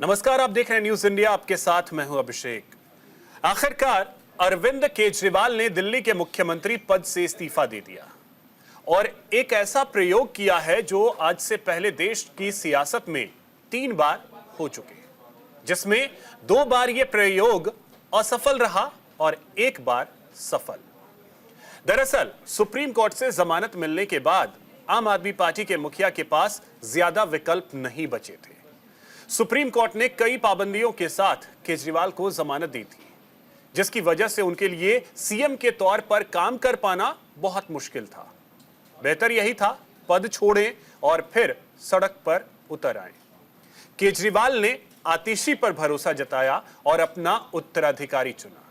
नमस्कार, आप देख रहे हैं न्यूज इंडिया। आपके साथ मैं हूं अभिषेक। आखिरकार अरविंद केजरीवाल ने दिल्ली के मुख्यमंत्री पद से इस्तीफा दे दिया और एक ऐसा प्रयोग किया है जो आज से पहले देश की सियासत में 3 बार हो चुके हैं, जिसमें 2 बार यह प्रयोग असफल रहा और 1 बार सफल। दरअसल सुप्रीम कोर्ट से जमानत मिलने के बाद आम आदमी पार्टी के मुखिया के पास ज्यादा विकल्प नहीं बचे थे। सुप्रीम कोर्ट ने कई पाबंदियों के साथ केजरीवाल को जमानत दी थी, जिसकी वजह से उनके लिए सीएम के तौर पर काम कर पाना बहुत मुश्किल था। बेहतर यही था पद छोड़ें और फिर सड़क पर उतर आए। केजरीवाल ने आतिशी पर भरोसा जताया और अपना उत्तराधिकारी चुना।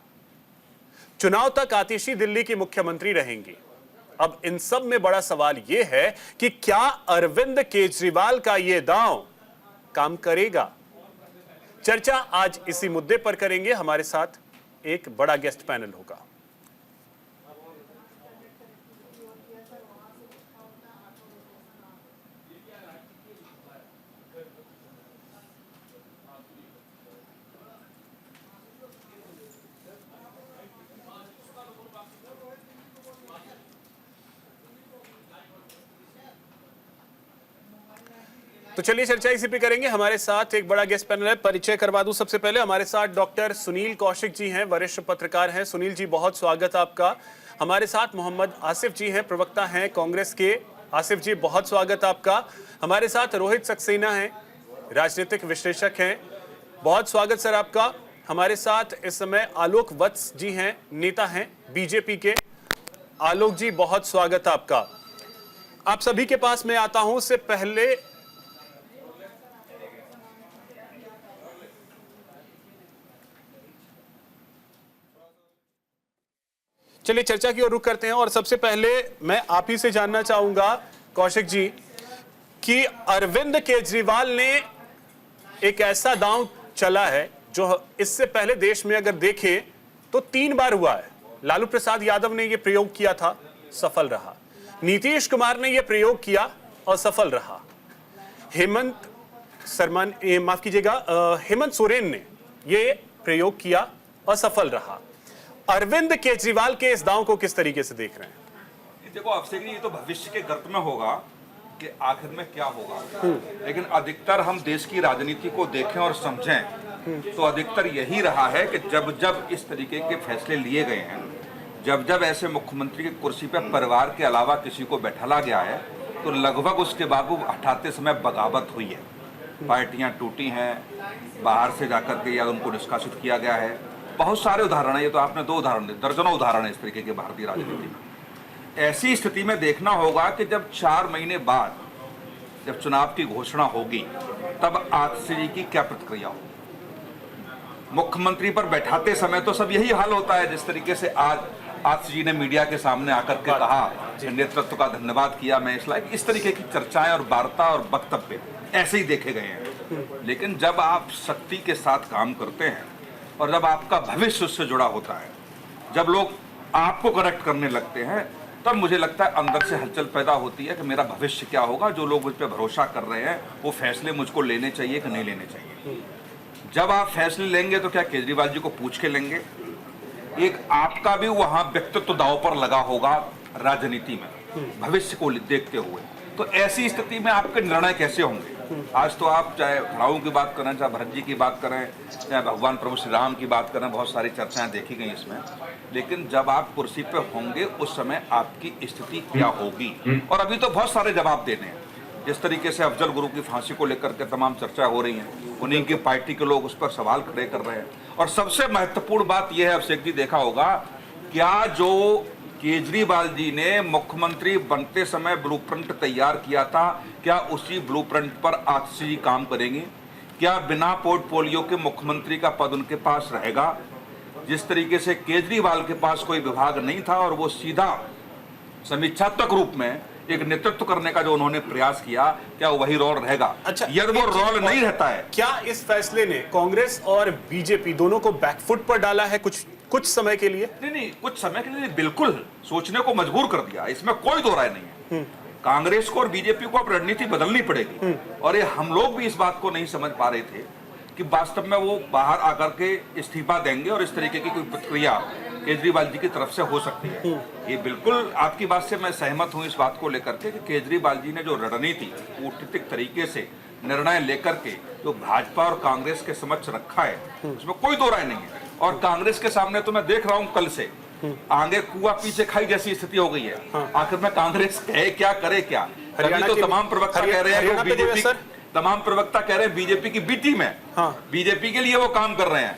चुनाव तक आतिशी दिल्ली की मुख्यमंत्री रहेंगी। अब इन सब में बड़ा सवाल यह है कि क्या अरविंद केजरीवाल का यह दांव काम करेगा? चर्चा आज इसी मुद्दे पर करेंगे। हमारे साथ एक बड़ा गेस्ट पैनल होगा। तो चलिए चर्चा इसी पे करेंगे। हमारे साथ एक बड़ा गेस्ट पैनल है। परिचय करवा दूं सबसे पहले। हमारे साथ डॉक्टर सुनील कौशिक जी हैं, वरिष्ठ पत्रकार हैं। सुनील जी, बहुत स्वागत आपका। हमारे साथ मोहम्मद आसिफ जी हैं, प्रवक्ता हैं कांग्रेस के। आसिफ जी, बहुत स्वागत आपका। हमारे साथ रोहित सक्सेना हैं, राजनीतिक विश्लेषक हैं। बहुत स्वागत सर आपका। हमारे साथ इस समय आलोक वत्स जी हैं, नेता हैं बीजेपी के। आलोक जी, बहुत स्वागत आपका। आप सभी के पास मैं आता हूं। उससे पहले चलिए चर्चा की ओर रुख करते हैं और सबसे पहले मैं आप ही से जानना चाहूंगा कौशिक जी कि अरविंद केजरीवाल ने एक ऐसा दांव चला है जो इससे पहले देश में अगर देखें तो 3 बार हुआ है। लालू प्रसाद यादव ने यह प्रयोग किया था, सफल रहा। नीतीश कुमार ने यह प्रयोग किया, असफल रहा। हेमंत सोरेन ने यह प्रयोग किया, असफल रहा। अरविंद केजरीवाल के इस दांव को किस तरीके से देख रहे हैं? देखो अभिषेक जी, ये तो भविष्य के गर्त में होगा कि आखिर में क्या होगा, लेकिन अधिकतर हम देश की राजनीति को देखें और समझें तो अधिकतर यही रहा है कि जब जब इस तरीके के फैसले लिए गए हैं, जब जब ऐसे मुख्यमंत्री की कुर्सी पर परिवार के अलावा किसी को बैठाला गया है, तो लगभग उसके बाद वो हटाते समय बगावत हुई है। पार्टियां टूटी हैं, बाहर से जाकर के या उनको निष्कासित किया गया है। बहुत सारे उदाहरण है। ये तो आपने 2 उदाहरण दिए, दर्जनों उदाहरण है इस तरीके के भारतीय राजनीति में। ऐसी स्थिति में देखना होगा कि जब 4 महीने बाद जब चुनाव की घोषणा होगी, तब आतिशी जी की क्या प्रतिक्रिया होगी। मुख्यमंत्री पर बैठाते समय तो सब यही हाल होता है, जिस तरीके से आज आतिशी जी ने मीडिया के सामने आकर के कहा, नेतृत्व का धन्यवाद किया। मैं इस तरीके की चर्चाएं और वार्ता और वक्तव्य ऐसे ही देखे गए हैं। लेकिन जब आप शक्ति के साथ काम करते हैं और जब आपका भविष्य उससे जुड़ा होता है, जब लोग आपको कनेक्ट करने लगते हैं, तब मुझे लगता है अंदर से हलचल पैदा होती है कि मेरा भविष्य क्या होगा। जो लोग मुझ पर भरोसा कर रहे हैं वो फैसले मुझको लेने चाहिए कि नहीं लेने चाहिए। जब आप फैसले लेंगे तो क्या केजरीवाल जी को पूछ के लेंगे? एक आपका भी वहां व्यक्तित्व दांव पर लगा होगा राजनीति में, भविष्य को देखते हुए। तो ऐसी स्थिति में आपके निर्णय कैसे होंगे? आज तो आप चाहे खड़ाऊ की बात करें, चाहे भरत जी की बात करें, चाहे भगवान प्रभु श्री राम की बात करें, बहुत सारी चर्चाएं देखी गई इसमें। लेकिन जब आप कुर्सी पे होंगे उस समय आपकी स्थिति क्या होगी? और अभी तो बहुत सारे जवाब देने हैं। जिस तरीके से अफजल गुरु की फांसी को लेकर के तमाम चर्चा हो रही है, उन्हीं की पार्टी के लोग उस पर सवाल खड़े कर रहे हैं। और सबसे महत्वपूर्ण बात यह है, अभिषेक जी, देखा होगा क्या जो केजरीवाल जी ने मुख्यमंत्री बनते समय ब्लूप्रिंट तैयार किया था, क्या उसी ब्लूप्रिंट पर आतिशी जी काम करेंगे? क्या बिना पोर्टफोलियो के मुख्यमंत्री का पद उनके पास रहेगा? जिस तरीके से केजरीवाल के पास कोई विभाग नहीं था और वो सीधा समीक्षात्मक रूप में एक नेतृत्व करने का जो उन्होंने प्रयास किया, क्या वही रोल रहेगा? अच्छा, यदि वो रोल नहीं रहता है, क्या इस फैसले ने कांग्रेस और बीजेपी दोनों को बैकफुट पर डाला है कुछ समय के लिए? नहीं, कुछ समय के लिए बिल्कुल सोचने को मजबूर कर दिया, इसमें कोई दो राय नहीं है। कांग्रेस को और बीजेपी को अब रणनीति बदलनी पड़ेगी। और ये हम लोग भी इस बात को नहीं समझ पा रहे थे कि वास्तव में वो बाहर आकर के इस्तीफा देंगे और इस तरीके की कोई प्रतिक्रिया केजरीवाल जी की तरफ से हो सकती है। ये बिल्कुल आपकी बात से मैं सहमत हूं इस बात को लेकर के कि केजरीवाल जी ने जो रणनीति कूटनीतिक तरीके से निर्णय लेकर के जो भाजपा और कांग्रेस के समक्ष रखा है उसमें कोई दो राय नहीं है। और कांग्रेस के सामने तो मैं देख रहा हूं कल से आगे कुआ पीछे खाई जैसी स्थिति हो गई है। आखिर में कांग्रेस कहे क्या करे क्या। अभी तो तमाम प्रवक्ता कह रहे हैं बीजेपी, तमाम प्रवक्ता कह रहे हैं बीजेपी की बी टीम है, बीजेपी के लिए वो काम कर रहे हैं।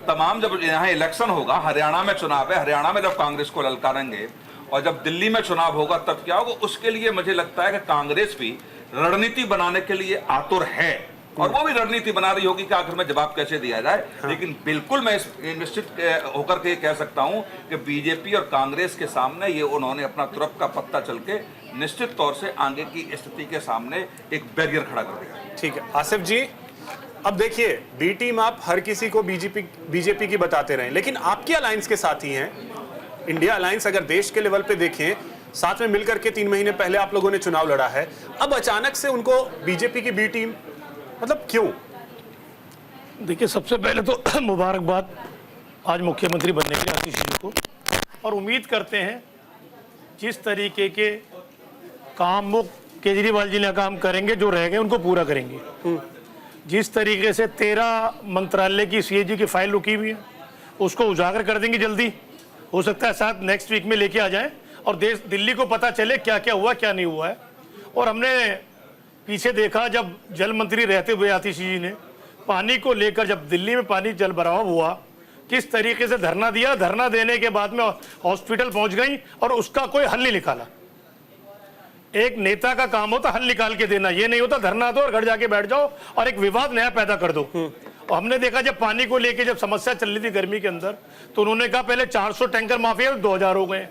तमाम जब यहाँ इलेक्शन होगा, हरियाणा में चुनाव है, हरियाणा में जब कांग्रेस को ललकारेंगे और जब दिल्ली में चुनाव होगा तब क्या होगा, उसके लिए मुझे लगता है कि कांग्रेस भी रणनीति बनाने के लिए आतुर है और वो भी रणनीति बना रही होगी कि आखिर में जवाब कैसे दिया जाए। लेकिन बिल्कुल मैं निश्चित होकर के कह सकता हूं कि बीजेपी और कांग्रेस के सामने ये उन्होंने अपना तुरप का पत्ता चल के निश्चित तौर से आगे की स्थिति के सामने एक बैरियर खड़ा कर दिया। ठीक है आसिफ जी, अब देखिए बी टीम आप हर किसी को बीजेपी की बताते रहे, लेकिन आपकी अलायंस के साथी हैं इंडिया अलायंस। अगर देश के लेवल पे देखें, साथ में मिलकर के 3 महीने पहले आप लोगों ने चुनाव लड़ा है, अब अचानक से उनको बीजेपी की बी टीम, मतलब क्यों? देखिए, सबसे पहले तो मुबारकबाद आज मुख्यमंत्री बनने के लिए आतिश जी को, और उम्मीद करते हैं जिस तरीके के काम वो केजरीवाल जी ने काम करेंगे, जो रह गए उनको पूरा करेंगे। जिस तरीके से 13 मंत्रालय की सीएजी की फाइल रुकी हुई है उसको उजागर कर देंगे जल्दी, हो सकता है साथ नेक्स्ट वीक में लेके आ जाएं और देश दिल्ली को पता चले क्या क्या हुआ क्या नहीं हुआ है। और हमने पीछे देखा जब जल मंत्री रहते हुए आतिश जी ने पानी को लेकर, जब दिल्ली में पानी जल भराव हुआ, किस तरीके से धरना दिया, धरना देने के बाद में हॉस्पिटल पहुंच गई और उसका कोई हल नहीं निकाला। एक नेता का काम होता हल निकाल के देना, ये नहीं होता धरना दो और घर जाके बैठ जाओ और एक विवाद नया पैदा कर दो। और हमने देखा जब पानी को लेके जब समस्या चल रही थी गर्मी के अंदर, तो उन्होंने कहा पहले 400 टैंकर माफी है, 2000 हो गए।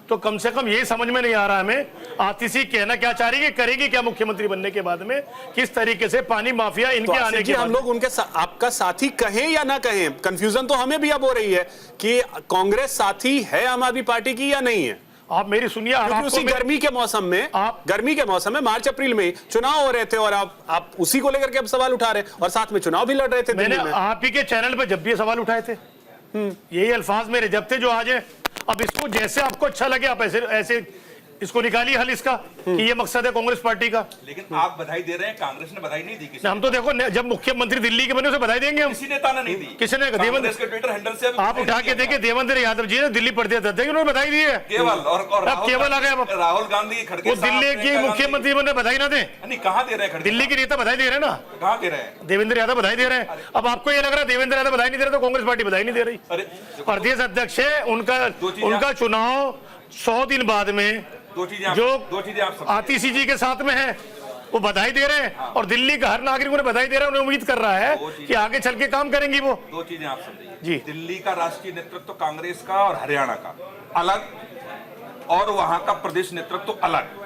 तो कम से कम ये समझ में नहीं आ रहा हमें आतिशी कहना क्या चाह रही है, करेगी क्या मुख्यमंत्री बनने के बाद में, किस तरीके से पानी माफिया इनके तो आने के हम लोग उनके आपका साथी कहें या ना कहें, कंफ्यूजन तो हमें भी अब हो रही है कि कांग्रेस साथी है आम आदमी पार्टी की या नहीं है। आप मेरी सुनिए, उसी गर्मी के मौसम में मार्च अप्रैल में चुनाव हो रहे थे और आप उसी को लेकर के अब सवाल उठा रहे और साथ में चुनाव भी लड़ रहे थे। मैंने आप ही के चैनल पे जब भी सवाल उठाए थे, यही अल्फाज मेरे जब थे जो आज है। अब इसको जैसे आपको अच्छा लगे आप ऐसे इसको निकालिए हल इसका कि ये मकसद है कांग्रेस पार्टी का। लेकिन आप बधाई दे रहे हैं, कांग्रेस ने बधाई नहीं दी किसी। हम तो देखो जब मुख्यमंत्री दिल्ली के बने उसे बधाई देंगे हम। किसी नेता ने नहीं दी। किसने? देवेंद्र के ट्विटर हैंडल से आप उठा के देखिए, देवेंद्र यादव जी ने दिल्ली प्रदेश अध्यक्ष उन्होंने बधाई दी है केवल। और केवल आ गए राहुल गांधी खड़गे, वो दिल्ली की मुख्यमंत्री बने बधाई ना दे। कहाँ दे रहे हैं? दिल्ली के नेता बधाई दे रहे हैं ना, कहाँ दे रहे हैं? देवेंद्र यादव बधाई दे रहे हैं। अब आपको ये लग रहा है देवेंद्र यादव बधाई नहीं दे रहे तो कांग्रेस पार्टी बधाई नहीं दे रही। प्रदेश अध्यक्ष है, उनका चुनाव 100 दिन बाद में जो आतिशी जी के साथ में है वो बधाई दे रहे हैं और दिल्ली का हर नागरिक उन्हें बधाई दे रहा है। उन्हें उम्मीद कर रहा है कि आगे चल के काम करेंगी वो। 2 चीजें आप समझिए जी, दिल्ली का राष्ट्रीय नेतृत्व कांग्रेस का और हरियाणा का अलग, और वहां का प्रदेश नेतृत्व अलग।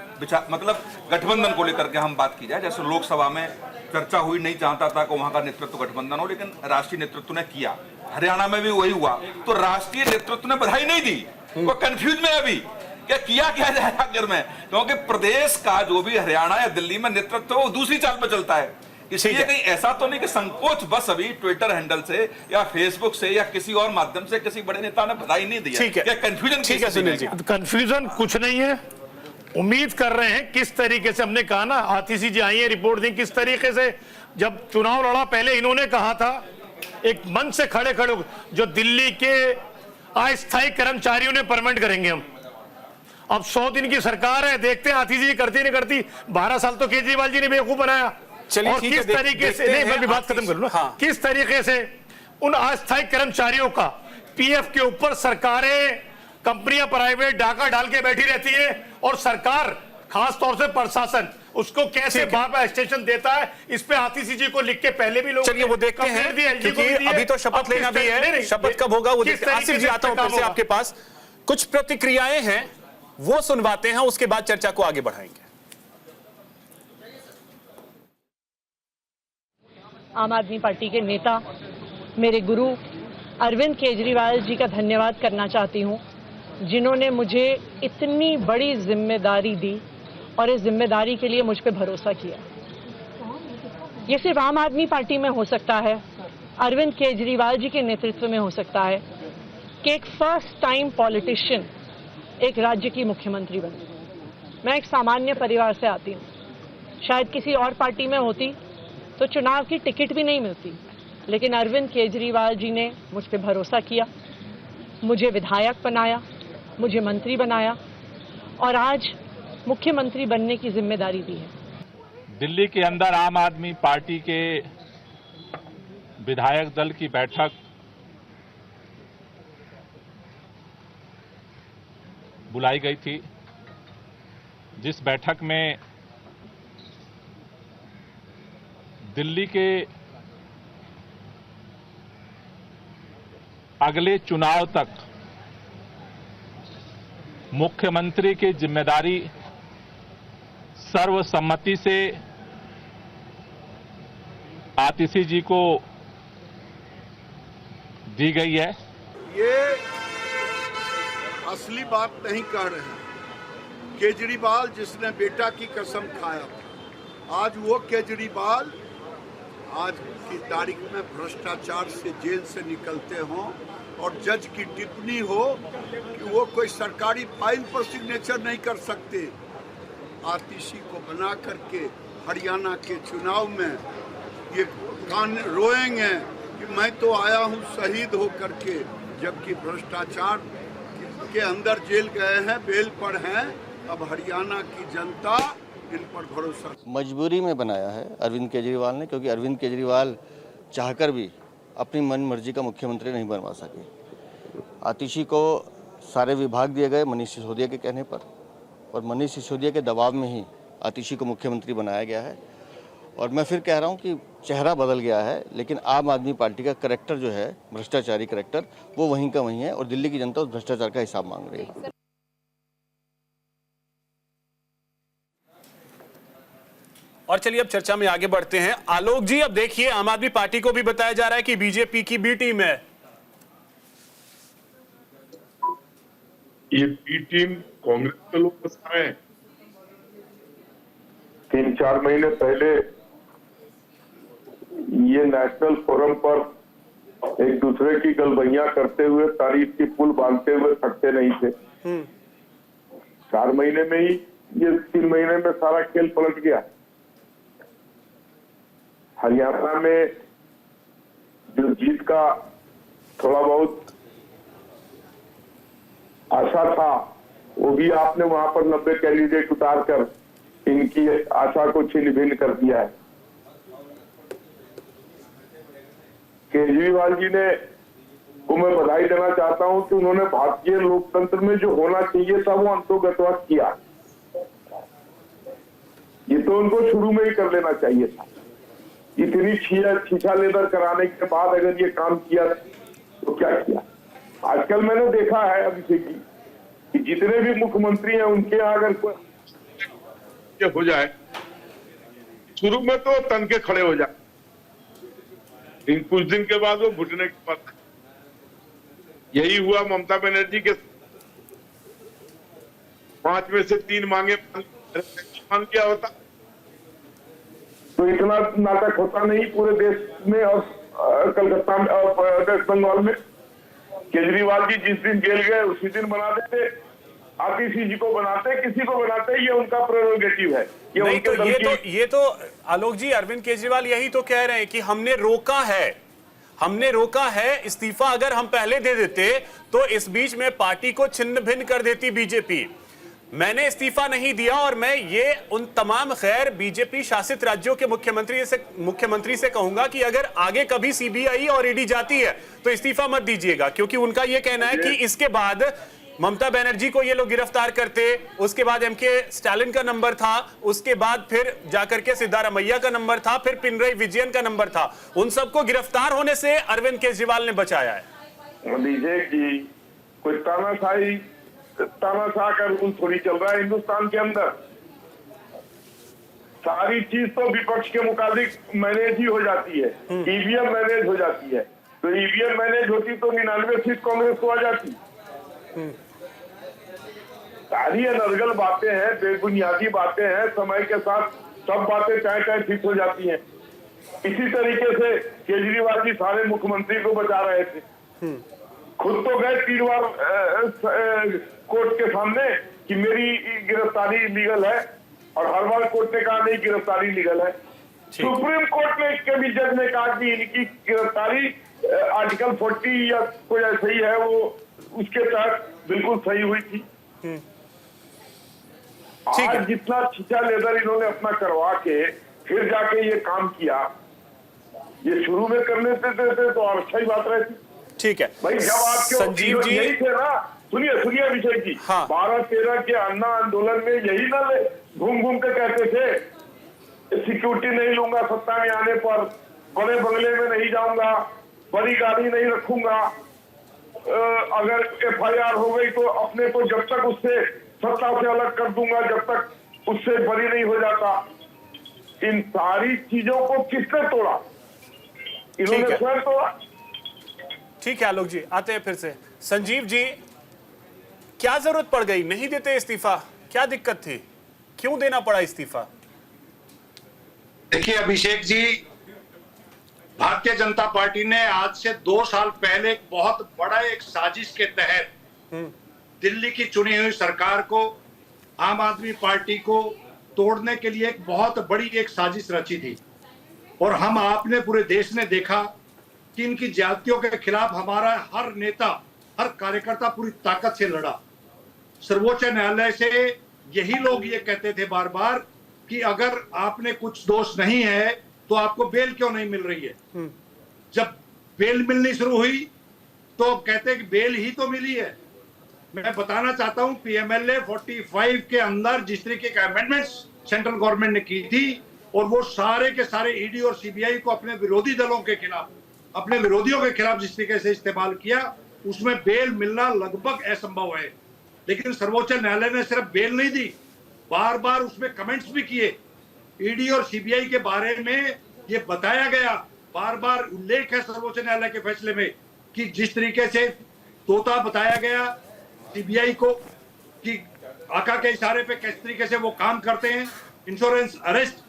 मतलब गठबंधन को लेकर के हम बात की जाए, जैसे लोकसभा में चर्चा हुई, नहीं चाहता था कि वहां का नेतृत्व गठबंधन हो, लेकिन राष्ट्रीय नेतृत्व ने किया। हरियाणा में भी वही हुआ, तो राष्ट्रीय नेतृत्व ने बधाई नहीं दी। वो कंफ्यूज में अभी क्या जाए आखिर में, क्योंकि प्रदेश का जो भी हरियाणा या दिल्ली में नेतृत्व वो दूसरी चाल पर चलता है। इसलिए कहीं ऐसा तो नहीं कि संकोच बस अभी ट्विटर हैंडल से या फेसबुक से या किसी और माध्यम से किसी बड़े नेता ने बधाई नहीं दी है। क्या कंफ्यूजन? ठीक है सुनील जी, कंफ्यूजन कुछ नहीं है। उम्मीद कर रहे हैं किस तरीके से, हमने कहा ना आतिशी जी आई है रिपोर्ट दी, किस तरीके से जब चुनाव लड़ा पहले इन्होंने कहा था एक मंच से खड़े जो दिल्ली के अस्थायी कर्मचारियों ने परमानेंट करेंगे हम। अब 100 दिन की सरकार है, देखते हैं आतिशी जी करती नहीं करती। 12 साल तो केजरीवाल जी ने बेवकूफ बनाया। चलिए और किस तरीके से, नहीं मैं भी बात खत्म कर लूं, किस तरीके से उन अस्थायी कर्मचारियों का पीएफ के ऊपर सरकारें, कंपनियां प्राइवेट डाका डाल के बैठी रहती है और सरकार खास तौर से प्रशासन उसको कैसे बार-बार स्टेशन देता है। इस पे आतिशी जी को लिख के पहले भी लोग, चलिए वो देखते हैं क्योंकि अभी तो शपथ लेना भी है, शपथ कब होगा वो देखते हैं। आसिफ जी आता हूं फिर से आपके पास, कुछ प्रतिक्रियाएं हैं वो सुनवाते हैं, उसके बाद चर्चा को आगे बढ़ाएंगे। आम आदमी पार्टी के नेता मेरे गुरु अरविंद केजरीवाल जी का धन्यवाद करना चाहती हूं, जिन्होंने मुझे इतनी बड़ी जिम्मेदारी दी और इस जिम्मेदारी के लिए मुझ पे भरोसा किया। ये सिर्फ आम आदमी पार्टी में हो सकता है, अरविंद केजरीवाल जी के नेतृत्व में हो सकता है कि एक फर्स्ट टाइम पॉलिटिशियन एक राज्य की मुख्यमंत्री बने। मैं एक सामान्य परिवार से आती हूँ, शायद किसी और पार्टी में होती तो चुनाव की टिकट भी नहीं मिलती, लेकिन अरविंद केजरीवाल जी ने मुझ पर भरोसा किया, मुझे विधायक बनाया, मुझे मंत्री बनाया और आज मुख्यमंत्री बनने की जिम्मेदारी दी है। दिल्ली के अंदर आम आदमी पार्टी के विधायक दल की बैठक बुलाई गई थी, जिस बैठक में दिल्ली के अगले चुनाव तक मुख्यमंत्री की जिम्मेदारी सर्वसम्मति से आतिशी जी को दी गई है। ये असली बात नहीं कह रहे हैं। केजरीवाल जिसने बेटा की कसम खाया, आज वो केजरीवाल आज की तारीख में भ्रष्टाचार से जेल से निकलते हों और जज की टिप्पणी हो कि वो कोई सरकारी फाइल पर सिग्नेचर नहीं कर सकते। आतिशी को बना करके हरियाणा के चुनाव में ये कान रोएंगे कि मैं तो आया हूँ शहीद हो करके, जबकि भ्रष्टाचार के अंदर जेल गए हैं, बेल पर हैं। अब हरियाणा की जनता इन पर भरोसा मजबूरी में बनाया है अरविंद केजरीवाल ने, क्योंकि अरविंद केजरीवाल चाहकर भी अपनी मन मर्जी का मुख्यमंत्री नहीं बनवा सके। आतिशी को सारे विभाग दिए गए मनीष सिसोदिया के कहने पर, और मनीष सिसोदिया के दबाव में ही आतिशी को मुख्यमंत्री बनाया गया है। और मैं फिर कह रहा हूं कि चेहरा बदल गया है, लेकिन आम आदमी पार्टी का करैक्टर जो है, भ्रष्टाचारी करैक्टर, वो वहीं का वहीं है और दिल्ली की जनता उस भ्रष्टाचार का हिसाब मांग रही है। और चलिए अब चर्चा में आगे बढ़ते हैं। आलोक जी, अब देखिए आम आदमी पार्टी को भी बताया जा रहा है कि बीजेपी की बी टीम है। ये बी टीम कांग्रेस के लोग बता रहे हैं। 3-4 महीने पहले ये नेशनल फोरम पर एक दूसरे की गलबैया करते हुए, तारीफ की पुल बांधते हुए थकते नहीं थे। 4 महीने में ही ये 3 महीने में सारा खेल पलट गया। हरियाणा में जो जीत का थोड़ा बहुत आशा था, वो भी आपने वहां पर 90 कैंडिडेट उतारकर इनकी आशा को छिन्न भिन्न कर दिया है। केजरीवाल जी ने को मैं बधाई देना चाहता हूं कि उन्होंने भारतीय लोकतंत्र में जो होना चाहिए था वो अंतोगतवाद किया। ये तो उनको शुरू में ही कर लेना चाहिए था। इतनी छीछा लेदर कराने के बाद अगर ये काम किया तो क्या किया। आजकल मैंने देखा है अभिषेक जी कि जितने भी मुख्यमंत्री हैं उनके यहाँ अगर कोई हो जाए, शुरू में तो तन के खड़े हो जाए, लेकिन कुछ दिन के बाद वो घुटने के बाद। यही हुआ ममता बनर्जी के 5 में से 3 मांगे मांग किया होता तो इतना नाटक होता नहीं पूरे देश में और कलकत्ता में और वेस्ट बंगाल में। केजरीवाल जी जिस दिन जेल गए उसी दिन बना देते, आतिशी जी को बनाते, किसी को बनाते, ये उनका प्रेरोगेटिव है। नहीं तो ये तो आलोक जी, अरविंद केजरीवाल यही तो कह रहे हैं कि हमने रोका है इस्तीफा अगर हम पहले दे देते तो इस बीच में पार्टी को छिन्न भिन्न कर देती बीजेपी। मैंने इस्तीफा नहीं दिया और मैं ये उन तमाम गैर बीजेपी शासित राज्यों के मुख्यमंत्री से कहूंगा कि अगर आगे कभी सीबीआई और ईडी जाती है तो इस्तीफा मत दीजिएगा, क्योंकि उनका ये कहना है कि इसके बाद ममता बनर्जी को ये लोग गिरफ्तार करते, उसके बाद एमके स्टालिन का नंबर था, उसके बाद फिर जाकर के सिद्धारमैया का नंबर था, फिर पिनरई विजयन का नंबर था। उन सबको गिरफ्तार होने से अरविंद केजरीवाल ने बचाया है। अभिषेक जी, कोई तानाशाह का रूल थोड़ी चल रहा है हिंदुस्तान के अंदर। सारी चीज तो विपक्ष के मुताबिक मैनेज ही हो जाती है। ईवीएम मैनेज हो जाती है, तो ईवीएम मैनेज होती तो 99 सीट कांग्रेस को आ जाती। सारी अनर्गल बातें हैं, बेबुनियादी बातें हैं, समय के साथ सब बातें टाइम फिट हो जाती हैं। इसी तरीके से केजरीवाल जी सारे मुख्यमंत्री को बचा रहे थे। खुद तो गए 3 बार कोर्ट के सामने कि मेरी गिरफ्तारी इलीगल है, और हर बार कोर्ट ने कहा नहीं गिरफ्तारी लीगल है। सुप्रीम कोर्ट में के भी जज ने कहा कि इनकी गिरफ्तारी आर्टिकल 40 या कोई ऐसा ही है, वो उसके तहत बिल्कुल सही हुई थी। आज जितना छीछा लेदर इन्होंने अपना करवा के फिर जाके ये काम किया, ये शुरू में करने देते तो और अच्छा ही बात रहती। ठीक है भाई, जब आपके संजीव जी यही थे ना, सुनिए अभिषेक जी, हाँ। 12-13 के अन्ना आंदोलन में यही ना घूम घूम के कहते थे सिक्योरिटी नहीं लूंगा सत्ता में आने पर, बड़े बंगले में नहीं जाऊंगा, बड़ी गाड़ी नहीं रखूंगा, अगर FIR हो गई तो अपने को जब तक उससे सत्ता से अलग कर दूंगा जब तक उससे बरी नहीं हो जाता। इन सारी चीजों को किसने तोड़ा? इन्होंने स्वयं तोड़ा। ठीक है आलोक जी, आते हैं फिर से। संजीव जी, क्या जरूरत पड़ गई? नहीं देते इस्तीफा? क्या दिक्कत थी? क्यों देना पड़ा इस्तीफा? देखिए अभिषेक जी, भारतीय जनता पार्टी ने आज से 2 साल पहले एक बहुत बड़ा एक साजिश के तहत दिल्ली की चुनी हुई सरकार को, आम आदमी पार्टी को तोड़ने के लिए एक बहुत बड़ी एक साजिश रची थी। और हम आपने पूरे देश ने देखा कि इनकी ज्यादतियों के खिलाफ हमारा हर नेता, हर कार्यकर्ता पूरी ताकत से लड़ा। सर्वोच्च न्यायालय से यही लोग ये कहते थे बार बार कि अगर आपने कुछ दोष नहीं है तो आपको बेल क्यों नहीं मिल रही है। जब बेल मिलनी शुरू हुई तो कहते कि बेल ही तो मिली है। मैं बताना चाहता हूं PMLA 45 के अंदर जिस तरीके के अमेंडमेंट्स सेंट्रल गवर्नमेंट ने की थी, और वो सारे के सारे ED और CBI को अपने विरोधी दलों के खिलाफ, अपने विरोधियों के खिलाफ जिस तरीके से इस्तेमाल किया, उसमें बेल मिलना लगभग असंभव है। लेकिन सर्वोच्च न्यायालय ने सिर्फ बेल नहीं दी, बार बार उसमें कमेंट्स भी किए। ED और CBI के बारे में ये बताया गया, बार बार उल्लेख है सर्वोच्च न्यायालय के फैसले में कि जिस तरीके से तोता बताया गया CBI को कि आका के इशारे पे किस तरीके से वो काम करते हैं, इंश्योरेंस अरेस्ट।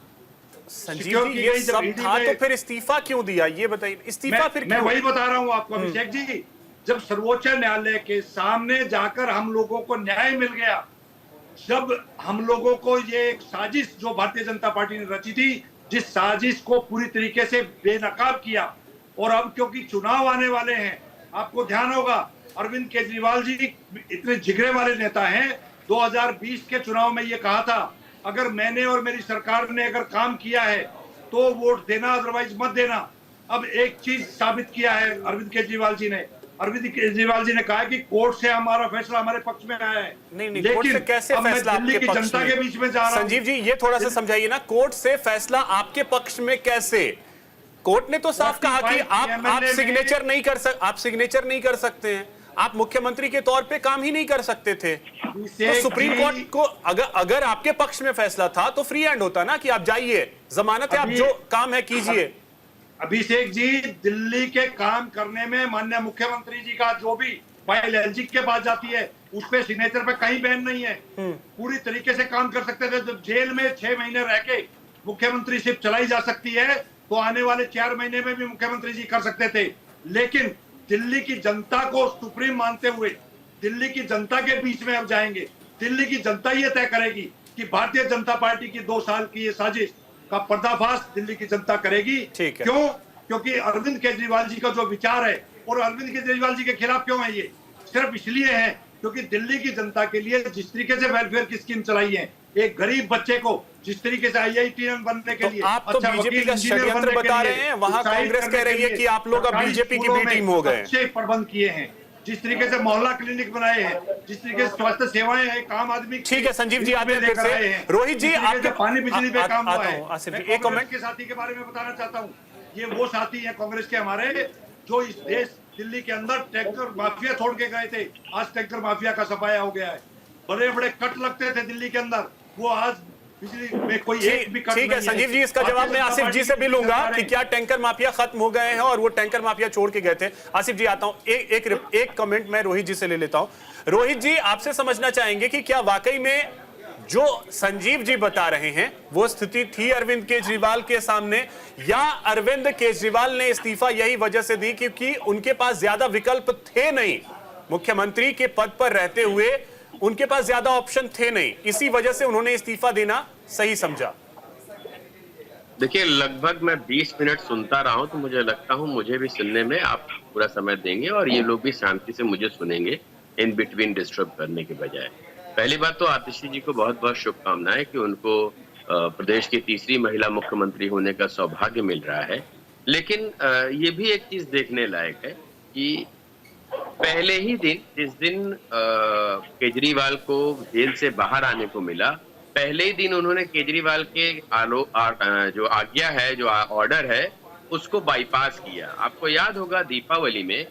संजीव जी, ये सब था तो फिर इस्तीफा क्यों दिया? ये बताइए, इस्तीफा फिर मैं वही बता रहा हूं आपको अभिषेक जी, जब सर्वोच्च न्यायालय के सामने जाकर हम लोगों को न्याय मिल गया, जब हम लोगों को ये एक साजिश जो भारतीय जनता पार्टी ने रची थी, जिस साजिश को पूरी तरीके से बेनकाब किया, और अब क्योंकि चुनाव आने वाले हैं, आपको ध्यान होगा अरविंद केजरीवाल जी इतने जिगरे वाले नेता हैं, 2020 के चुनाव में ये कहा था अगर मैंने और मेरी सरकार ने अगर काम किया है तो वोट देना, अदरवाइज मत देना। अब एक चीज साबित किया है अरविंद केजरीवाल जी ने, अरविंद केजरीवाल जी ने कहा कि कोर्ट से हमारा फैसला हमारे पक्ष में आया है। नहीं, कोर्ट से कैसे फैसला आपके पक्ष जनता में? के बीच में जा रहा हूं। संजीव जी, ये थोड़ा सा समझाइए ना, कोर्ट से फैसला आपके पक्ष में कैसे? कोर्ट ने तो साफ कहा कि आप सिग्नेचर नहीं कर सकते, आप सिग्नेचर नहीं कर सकते हैं, आप मुख्यमंत्री के तौर पे काम ही नहीं कर सकते थे। तो सुप्रीम कोर्ट को अगर आपके पक्ष में फैसला था तो फ्री हैंड होता ना कि आप जाइए, जमानत है, आप जो काम है कीजिए। अभिषेक जी, दिल्ली के काम करने में माननीय मुख्यमंत्री जी का जो भी फाइल LG के पास जाती है उस पे सिग्नेचर पे कहीं बैन नहीं है, पूरी तरीके से काम कर सकते थे। जब जेल में 6 महीने रह के मुख्यमंत्री शिप चलाई जा सकती है तो आने वाले 4 महीने में भी मुख्यमंत्री जी कर सकते थे। लेकिन दिल्ली की जनता को सुप्रीम मानते हुए दिल्ली की जनता के बीच में अब जाएंगे। दिल्ली की जनता ये तय करेगी कि भारतीय जनता पार्टी की 2 साल की ये साजिश का पर्दाफाश दिल्ली की जनता करेगी। क्यों? क्योंकि अरविंद केजरीवाल जी का जो विचार है, और अरविंद केजरीवाल जी के खिलाफ क्यों है, ये सिर्फ इसलिए है क्योंकि दिल्ली की जनता के लिए जिस तरीके से वेलफेयर की स्कीम चलाई है, एक गरीब बच्चे को जिस तरीके से IITN बनने के लिए, आप तो बीजेपी का षड्यंत्र बता रहे हैं, वहां कांग्रेस कह रही है कि आप लोग अब बीजेपी की बी टीम हो गए। अच्छे प्रबंध किए हैं, जिस तरीके से मोहल्ला क्लिनिक बनाए हैं, जिस तरीके से स्वास्थ्य सेवाएं हैं, आम आदमी। ठीक है संजीव जी, आते हैं फिर से। रोहित जी, आपके पानी बिजली पे काम हुआ है। आसिफ जी, एक कमेंट के साथी के बारे में बताना चाहता हूँ। ये वो साथी है कांग्रेस के हमारे जो इस देश दिल्ली के अंदर टैंकर माफिया छोड़ के गए थे, आज टैंकर माफिया का सफाया हो गया है। बड़े बड़े कट लगते थे दिल्ली के अंदर, वो आज बिजली में कोई एक भी कट नहीं है। ठीक है संजीव जी, इसका जवाब मैं आसिफ जी से भी लूंगा कि क्या टैंकर माफिया खत्म हो गए हैं और वो टैंकर माफिया छोड़ के गए थे। आसिफ जी आता हूं, एक कमेंट मैं रोहित जी से ले लेता हूं। रोहित जी, आपसे समझना चाहेंगे कि क्या वाकई में जो संजीव जी बता रहे हैं वो स्थिति थी अरविंद केजरीवाल के सामने, या अरविंद केजरीवाल ने इस्तीफा यही वजह से दी क्योंकि उनके पास ज्यादा विकल्प थे नहीं, मुख्यमंत्री के पद पर रहते हुए उनके पास ज्यादा ऑप्शन थे नहीं, इसी वजह से उन्होंने इस्तीफा देना सही समझा? देखिए, लगभग मैं 20 मिनट सुनता रहा हूं, तो मुझे लगता हूं मुझे भी सुनने में आप पूरा समय देंगे और ये लोग भी शांति से मुझे सुनेंगे, इन बिटवीन डिस्टर्ब करने के बजाय। पहली बात तो आतिशी जी को बहुत बहुत शुभकामनाएं कि उनको प्रदेश की तीसरी महिला मुख्यमंत्री होने का सौभाग्य मिल रहा है। लेकिन ये भी एक चीज देखने लायक है कि पहले ही दिन, जिस दिन केजरीवाल को जेल से बाहर आने को मिला, पहले ही दिन उन्होंने केजरीवाल के जो आज्ञा है, जो ऑर्डर है, उसको बाईपास किया। आपको याद होगा दीपावली में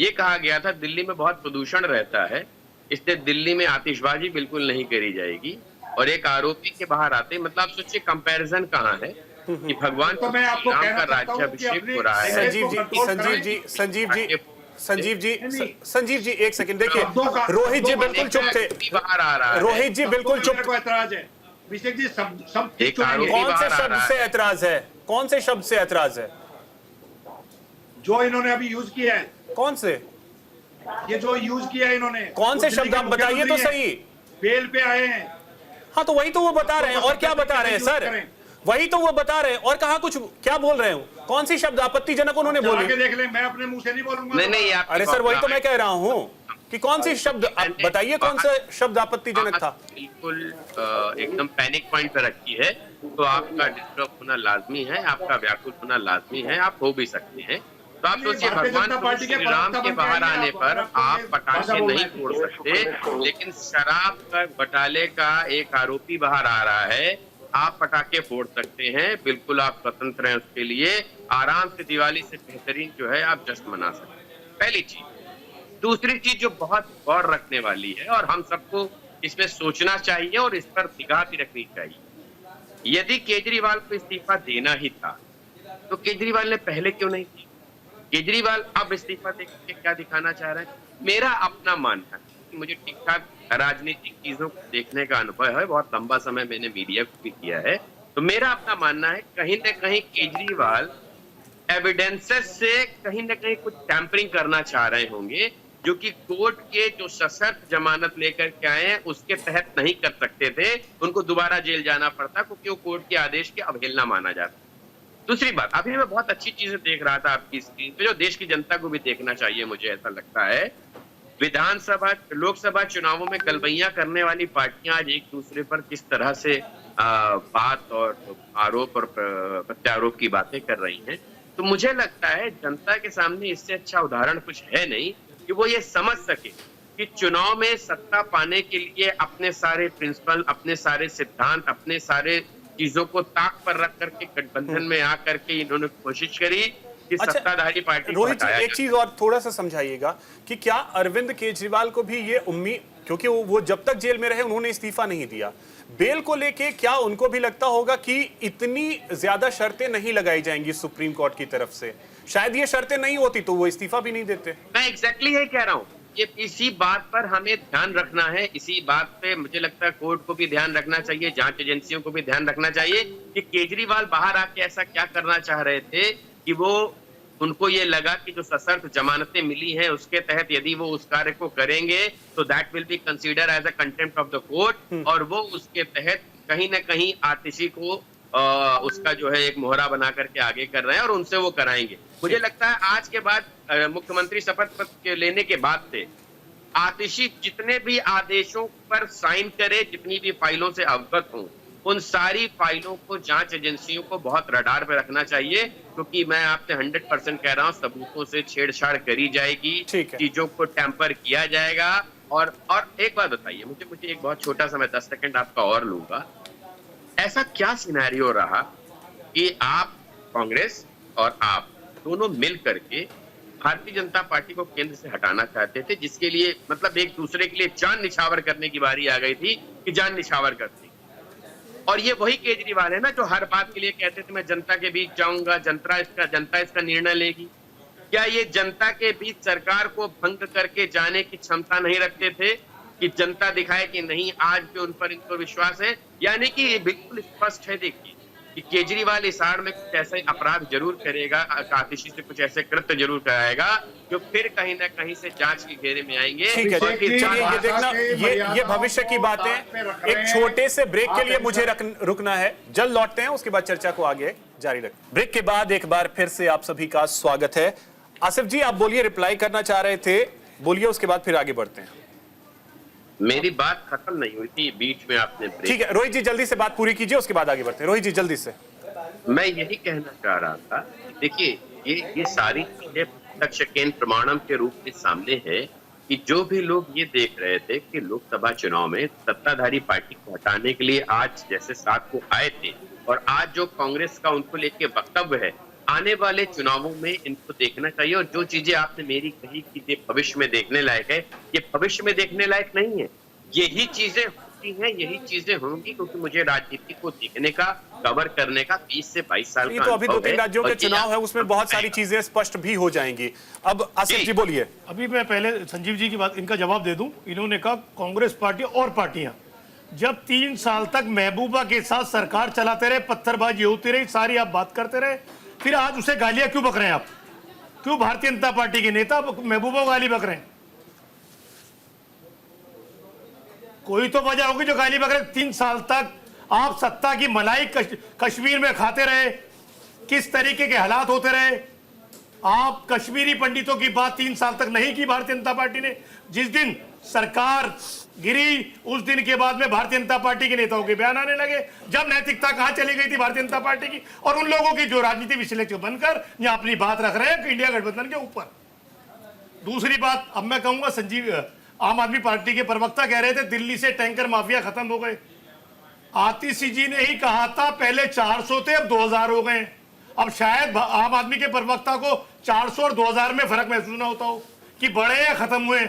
ये कहा गया था दिल्ली में बहुत प्रदूषण रहता है, इसलिए दिल्ली में आतिशबाजी बिल्कुल नहीं करी जाएगी, और एक आरोपी के बाहर आते, मतलब आप सोचिए कंपैरिजन कहाँ है कि भगवान तो मैं आपको राम कहना का चाहता हूं राज्याभिषेक कि हो रहा है। संजीव जी एक सेकंड देखिए, रोहित जी बिल्कुल चुप थे, बाहर आ रहा है। रोहित जी बिल्कुल चुप। को ऐतराज है अभिषेक जी, सब एक आरोपी कौन से बाहर आ शब्द रहा से है। ऐतराज है? कौन से शब्द से ऐतराज है? जो इन्होंने अभी यूज किया है, कौन से? ये जो यूज किया है इन्होंने, कौन से शब्द आप बताइए तो सही। बेल पे आए हैं। हाँ तो वही तो वो बता रहे हैं, और क्या बता रहे हैं सर? वही तो वो बता रहे हैं, और कहा कुछ क्या बोल रहे हो? कौन सी शब्द आपत्तिजनक उन्होंने बोली? आगे देख ले, मैं अपने मुंह से नहीं बोलूंगा। नहीं, अरे सर वही तो मैं कह रहा हूँ कि कौन सी शब्द, आप बताइए कौन सा शब्द आपत्तिजनक था? बिल्कुल एकदम पैनिक पॉइंट पर रखी है, तो आपका डिस्टर्ब होना लाजमी है, आपका व्याकुल होना लाजमी है, आप हो भी सकते हैं। तो आप सोचिए, भगवान श्री राम के बाहर आने पर आप पटाखे नहीं फोड़ सकते, लेकिन शराब का घोटाले का एक आरोपी बाहर आ रहा है, आप पटाखे फोड़ सकते हैं, बिल्कुल आप स्वतंत्र हैं उसके लिए, आराम से दिवाली से बेहतरीन जो है आप जश्न मना सकते हैं। पहली चीज। दूसरी चीज जो बहुत गौर रखने वाली है और हम सबको इसमें सोचना चाहिए और इस पर निगाह भी रखनी चाहिए, यदि केजरीवाल को इस्तीफा देना ही था तो केजरीवाल ने पहले क्यों नहीं किया? केजरीवाल अब इस्तीफा देकर क्या दिखाना चाह रहे हैं? मेरा अपना मानना है कि मुझे ठीक ठाक राजनीतिक चीजों को देखने का अनुभव है, बहुत लंबा समय मैंने मीडिया को भी किया है, तो मेरा अपना मानना है कहीं न कहीं केजरीवाल एविडेंसेस से कहीं न कहीं कुछ टैंपरिंग करना चाह रहे होंगे, जो कि कोर्ट के जो सशर्त जमानत लेकर के आए हैं उसके तहत नहीं कर सकते थे, उनको दोबारा जेल जाना पड़ता क्योंकि वो कोर्ट के आदेश की अवहेलना माना जाता। दूसरी बात, अभी मैं बहुत अच्छी चीजें देख रहा था आपकी स्क्रीन पे, जो देश की जनता को भी देखना चाहिए, मुझे ऐसा लगता है। विधानसभा, लोकसभा चुनावों में गलबैयां करने वाली पार्टियां आज एक दूसरे पर किस तरह से बात और आरोप और प्रत्यारोप की बातें कर रही हैं, तो मुझे लगता है जनता के सामने इससे अच्छा उदाहरण कुछ है नहीं कि वो ये समझ सके कि चुनाव में सत्ता पाने के लिए अपने सारे प्रिंसिपल, अपने सारे सिद्धांत, अपने सारे चीजों को ताक पर रख करके गठबंधन में आकर के इन्होंने कोशिश करी कि सत्ताधारी पार्टी को रोहित जी एक चीज और थोड़ा सा समझाइएगा कि क्या अरविंद केजरीवाल को भी ये उम्मीद, क्योंकि वो जब तक जेल में रहे उन्होंने इस्तीफा नहीं दिया, बेल को लेके क्या उनको भी लगता होगा कि इतनी ज्यादा शर्तें नहीं लगाई जाएंगी सुप्रीम कोर्ट की तरफ से? शायद ये शर्तें नहीं होती तो वो इस्तीफा भी नहीं देते। मैं एग्जैक्टली यही कह रहा हूँ, ये इसी बात पर हमें ध्यान रखना है, इसी बात पे मुझे लगता है कोर्ट को भी ध्यान रखना चाहिए, जांच एजेंसियों को भी ध्यान रखना चाहिए कि केजरीवाल बाहर आके ऐसा क्या करना चाह रहे थे कि वो, उनको ये लगा कि जो सशर्त जमानतें मिली हैं उसके तहत यदि वो उस कार्य को करेंगे तो that will be consider as a contempt of the court, और वो उसके तहत कहीं ना कहीं आतिशी को उसका जो है एक मोहरा बना करके आगे कर रहे हैं और उनसे वो कराएंगे। मुझे लगता है आज के बाद मुख्यमंत्री शपथ पत्र लेने के बाद से आतिशी जितने भी आदेशों पर साइन करे, जितनी भी फाइलों से अवगत हों, उन सारी फाइलों को जांच एजेंसियों को बहुत रडार पे रखना चाहिए, क्योंकि मैं आपसे 100% कह रहा हूं सबूतों से छेड़छाड़ करी जाएगी, चीजों को टैंपर किया जाएगा। और एक बात बताइए मुझे एक बहुत छोटा सा, मैं 10 सेकंड आपका और लूंगा, ऐसा क्या सिनेरियो रहा कि आप कांग्रेस और आप दोनों मिल करके भारतीय जनता पार्टी को केंद्र से हटाना चाहते थे, जिसके लिए मतलब एक दूसरे के लिए जान निछावर करने की बारी आ गई थी कि जान निछावर करते, और ये वही केजरीवाल है ना जो हर बात के लिए कहते थे मैं जनता के बीच जाऊंगा, जनता इसका निर्णय लेगी। क्या ये जनता के बीच सरकार को भंग करके जाने की क्षमता नहीं रखते थे? कि जनता दिखाए कि नहीं आज भी उन पर इनको विश्वास है, यानी कि ये बिल्कुल स्पष्ट है देखिए कि केजरीवाल इस आड़ में कुछ ऐसे अपराध जरूर करेगा, आतिशी से कुछ ऐसे कृत्य जरूर कराएगा जो फिर कहीं ना कहीं से जांच के घेरे में आएंगे। ठीक है, चलिए ये देखना, ये भविष्य की बात है। एक छोटे से ब्रेक के लिए मुझे रुकना है, जल्द लौटते हैं, उसके बाद चर्चा को आगे जारी रखें। ब्रेक के बाद एक बार फिर से आप सभी का स्वागत है। आसिफ जी आप बोलिए, रिप्लाई करना चाह रहे थे, बोलिए, उसके बाद फिर आगे बढ़ते हैं। मेरी बात खत्म नहीं हुई थी, बीच में आपने ब्रेक। ठीक है रोहित जी, जल्दी से बात पूरी कीजिए, उसके बाद आगे बढ़ते हैं। रोहित जी जल्दी से। मैं यही कहना चाह रहा था, देखिए ये सारी चीजें प्रत्यक्ष केन प्रमाणम के रूप में सामने है कि जो भी लोग ये देख रहे थे कि लोकसभा चुनाव में सत्ताधारी पार्टी को हटाने के लिए आज जैसे साथ को आए थे, और आज जो कांग्रेस का उनको लेके वक्तव्य है, आने वाले चुनावों में इनको देखना चाहिए। और जो चीजें आपने मेरी कही कि ये भविष्य में देखने लायक है, ये भविष्य में देखने लायक नहीं है, यही चीजें होती हैं, यही चीजें होंगी, क्योंकि मुझे राजनीति को देखने का, कवर करने का 20 से 22 साल का तो अभी 2-3 राज्यों के और चुनाव है, उसमें बहुत सारी चीजें स्पष्ट भी हो जाएंगी। अब आसिफ जी बोलिए। अभी मैं पहले संजीव जी की बात, इनका जवाब दे दूं। इन्होंने कहा कांग्रेस पार्टी और पार्टियां जब 3 साल तक महबूबा के साथ सरकार चलाते रहे, पत्थरबाजी होती रही, सारी आप बात करते रहे, फिर आज उसे गालियां क्यों बक रहे हैं आप? क्यों भारतीय जनता पार्टी के नेता महबूबा को गाली बक रहे हैं? कोई तो वजह होगी जो गाली बक रहे। 3 साल तक आप सत्ता की मलाई कश्मीर में खाते रहे, किस तरीके के हालात होते रहे। आप कश्मीरी पंडितों की बात 3 साल तक नहीं की भारतीय जनता पार्टी ने। जिस दिन सरकार गिरी उस दिन के बाद में भारतीय जनता पार्टी के नेताओं के बयान आने लगे। जब नैतिकता कहां चली गई थी भारतीय जनता पार्टी की और उन लोगों की जो राजनीति विश्लेषक बनकर यहां अपनी बात रख रहे हैं इंडिया गठबंधन के ऊपर। दूसरी बात, अब मैं कहूंगा, संजीव आम आदमी पार्टी के प्रवक्ता कह रहे थे दिल्ली से टैंकर माफिया खत्म हो गए। आतिशी जी ने ही कहा था पहले 400 थे, अब 2000 हो गए। अब शायद आम आदमी के प्रवक्ता को 400 और 2000 में फर्क महसूस ना होता हो कि बड़े या खत्म हुए।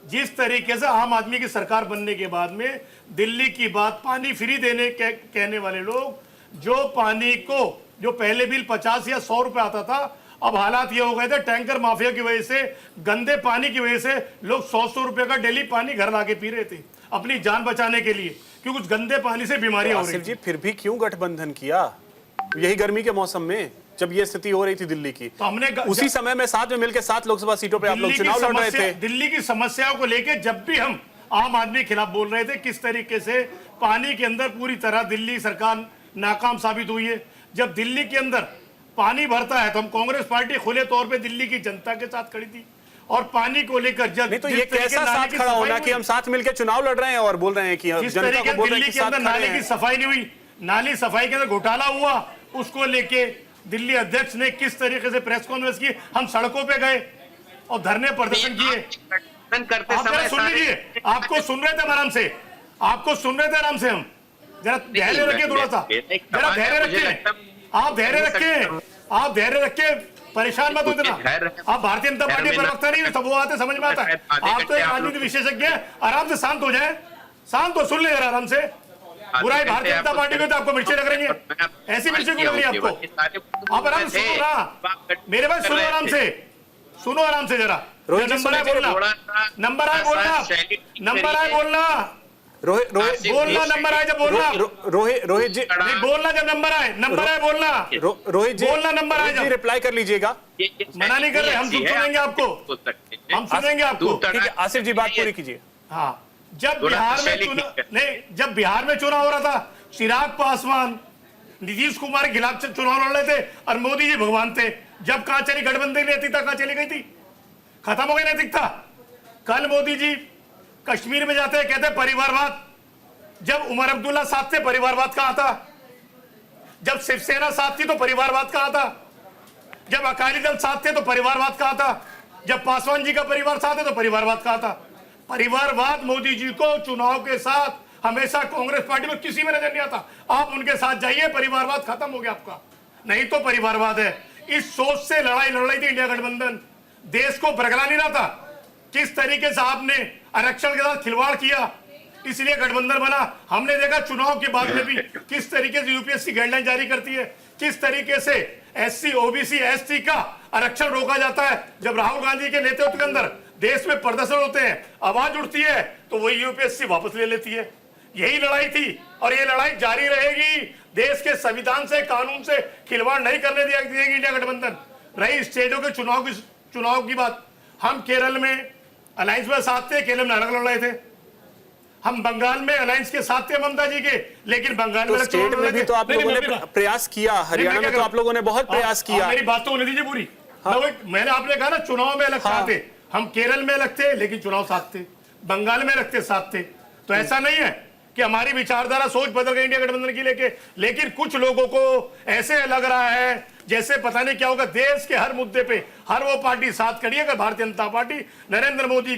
जिस तरीके से आम आदमी की सरकार बनने के बाद में दिल्ली की बात, पानी फ्री देने कहने वाले लोग, जो पानी को जो पहले बिल 50 या 100 रुपए आता था, अब हालात ये हो गए थे टैंकर माफिया की वजह से, गंदे पानी की वजह से लोग 100 रुपए का डेली पानी घर लाके पी रहे थे अपनी जान बचाने के लिए, क्योंकि उस गंदे पानी से बीमारियां हो रही थी। जी फिर भी क्यों गठबंधन किया यही गर्मी के मौसम में, जब ये स्थिति हो रही थी दिल्ली की? तो हमने उसी समय में साथ में मिलकर 7 लोकसभा सीटों पे आप लोग चुनाव लड़ रहे थे। दिल्ली की समस्याओं को लेकर जब भी हम आम आदमी के खिलाफ बोल रहे थे, किस तरीके से पानी के अंदर पूरी तरह दिल्ली सरकार नाकाम साबित हुई है। जब दिल्ली के अंदर पानी भरता है तो हम कांग्रेस पार्टी खुले तौर पे दिल्ली की जनता के साथ खड़ी थी, और पानी को लेकर जब नहीं तो ये कैसा साथ खड़ा होना कि हम साथ मिलकर चुनाव लड़ रहे हैं और बोल रहे हैं कि जिस तरीके दिल्ली के अंदर नाले की सफाई नहीं हुई, नाली सफाई के अंदर घोटाला हुआ, उसको लेके दिल्ली अध्यक्ष ने किस तरीके से प्रेस कॉन्फ्रेंस की, हम सड़कों पे गए और धरने प्रदर्शन किए। आप जरा सुन लीजिए, आपको सुन रहे थे आराम से, आपको सुन रहे थे आराम से। हम जरा धैर्य रखिए, थोड़ा सा जरा धैर्य रखिए, आप धैर्य रखिए, आप धैर्य रखिए, परेशान मत हो इतना। आप भारतीय जनता पार्टी प्रवक्ता नहीं, सब वो आते समझ में आता है। आप तो एक राजनीति विशेषज्ञ हैं, आराम से शांत हो जाए, शांत हो, सुन ले जरा आराम से। बुराई भारतीय जनता पार्टी को तो आपको मिर्ची लग रही है, ऐसी मिर्ची क्यों लग रही है आपको? आप आराम से सुनो ना, मेरे भाई सुनो आराम से, सुनो आराम से जरा। नंबर आए बोलना, नंबर आए बोलना, नंबर आए बोलना, रोहित बोलना, नंबर आए जब बोलना, रोहित जी नहीं बोलना, जब नंबर आए बोलना, रोहित जी बोलना, नंबर आए जब रिप्लाई कर लीजिएगा। मना नहीं कर रहे, हम सुनेंगे आपको, हम सुनेंगे आपको। ठीक है आसिफ जी बात पूरी कीजिए। हाँ, जब बिहार में चुनाव नहीं, जब बिहार में चुनाव हो रहा था, चिराग पासवान नीतीश कुमार के खिलाफ चुनाव लड़ रहे थे और मोदी जी भगवान थे। जब कहां चली गठबंधन नैतिकता, कहां चली गई थी, खत्म हो गई नैतिकता। कल मोदी जी कश्मीर में जाते हैं, कहते परिवारवाद। जब उमर अब्दुल्ला साथ थे, परिवारवाद कहां था? जब शिवसेना साथ थी तो परिवारवाद कहां था? जब अकाली दल साथ थे तो परिवारवाद कहां था? जब पासवान जी का परिवार साथ है तो परिवारवाद कहां था? परिवारवाद मोदी जी को चुनाव के साथ हमेशा कांग्रेस पार्टी में किसी में नजर नहीं आता। आप उनके साथ जाइए, परिवारवाद खत्म हो गया आपका, नहीं तो परिवारवाद है। इस सोच से लड़ाई लड़ रही थी इंडिया गठबंधन, देश को बरगला नहीं रहा था। किस तरीके से आपने आरक्षण के साथ खिलवाड़ किया, इसलिए गठबंधन बना। हमने देखा चुनाव के बाद में भी किस तरीके से यूपीएससी गाइडलाइन जारी करती है, किस तरीके से एससी, ओबीसी, एसटी का आरक्षण रोका जाता है। जब राहुल गांधी के नेतृत्व के अंदर देश में प्रदर्शन होते हैं, आवाज उठती है तो वो यूपीएससी वापस ले लेती है। यही लड़ाई थी और ये लड़ाई जारी रहेगी। देश के संविधान से, कानून से खिलवाड़ नहीं करने देगी इंडिया गठबंधन। रही स्टेटों के चुनाव की बात, हम केरल में अलायंस में साथ थे, केरल में अलग लड़ रहे थे। हम बंगाल में अलायंस के साथ थे ममता जी के, लेकिन बंगाल में स्टेट में भी तो आप लोगों ने प्रयास किया, हरियाणा में तो आप लोगों ने बहुत प्रयास किया। मेरी बात तो होने दीजिए पूरी। मैंने आपने कहा ना चुनाव में अलग साथ थे, हम केरल में अलग थे लेकिन चुनाव साथ थे, बंगाल में अलग थे साथ थे। तो ऐसा नहीं है कि हमारी विचारधारा सोच बदल गई इंडिया गठबंधन की लेके, लेकिन कुछ लोगों को ऐसे लग रहा है जैसे पता नहीं क्या होगा। देश के हर मुद्दे पे हर वो पार्टी साथ खड़ी है। अगर भारतीय जनता पार्टी, नरेंद्र मोदी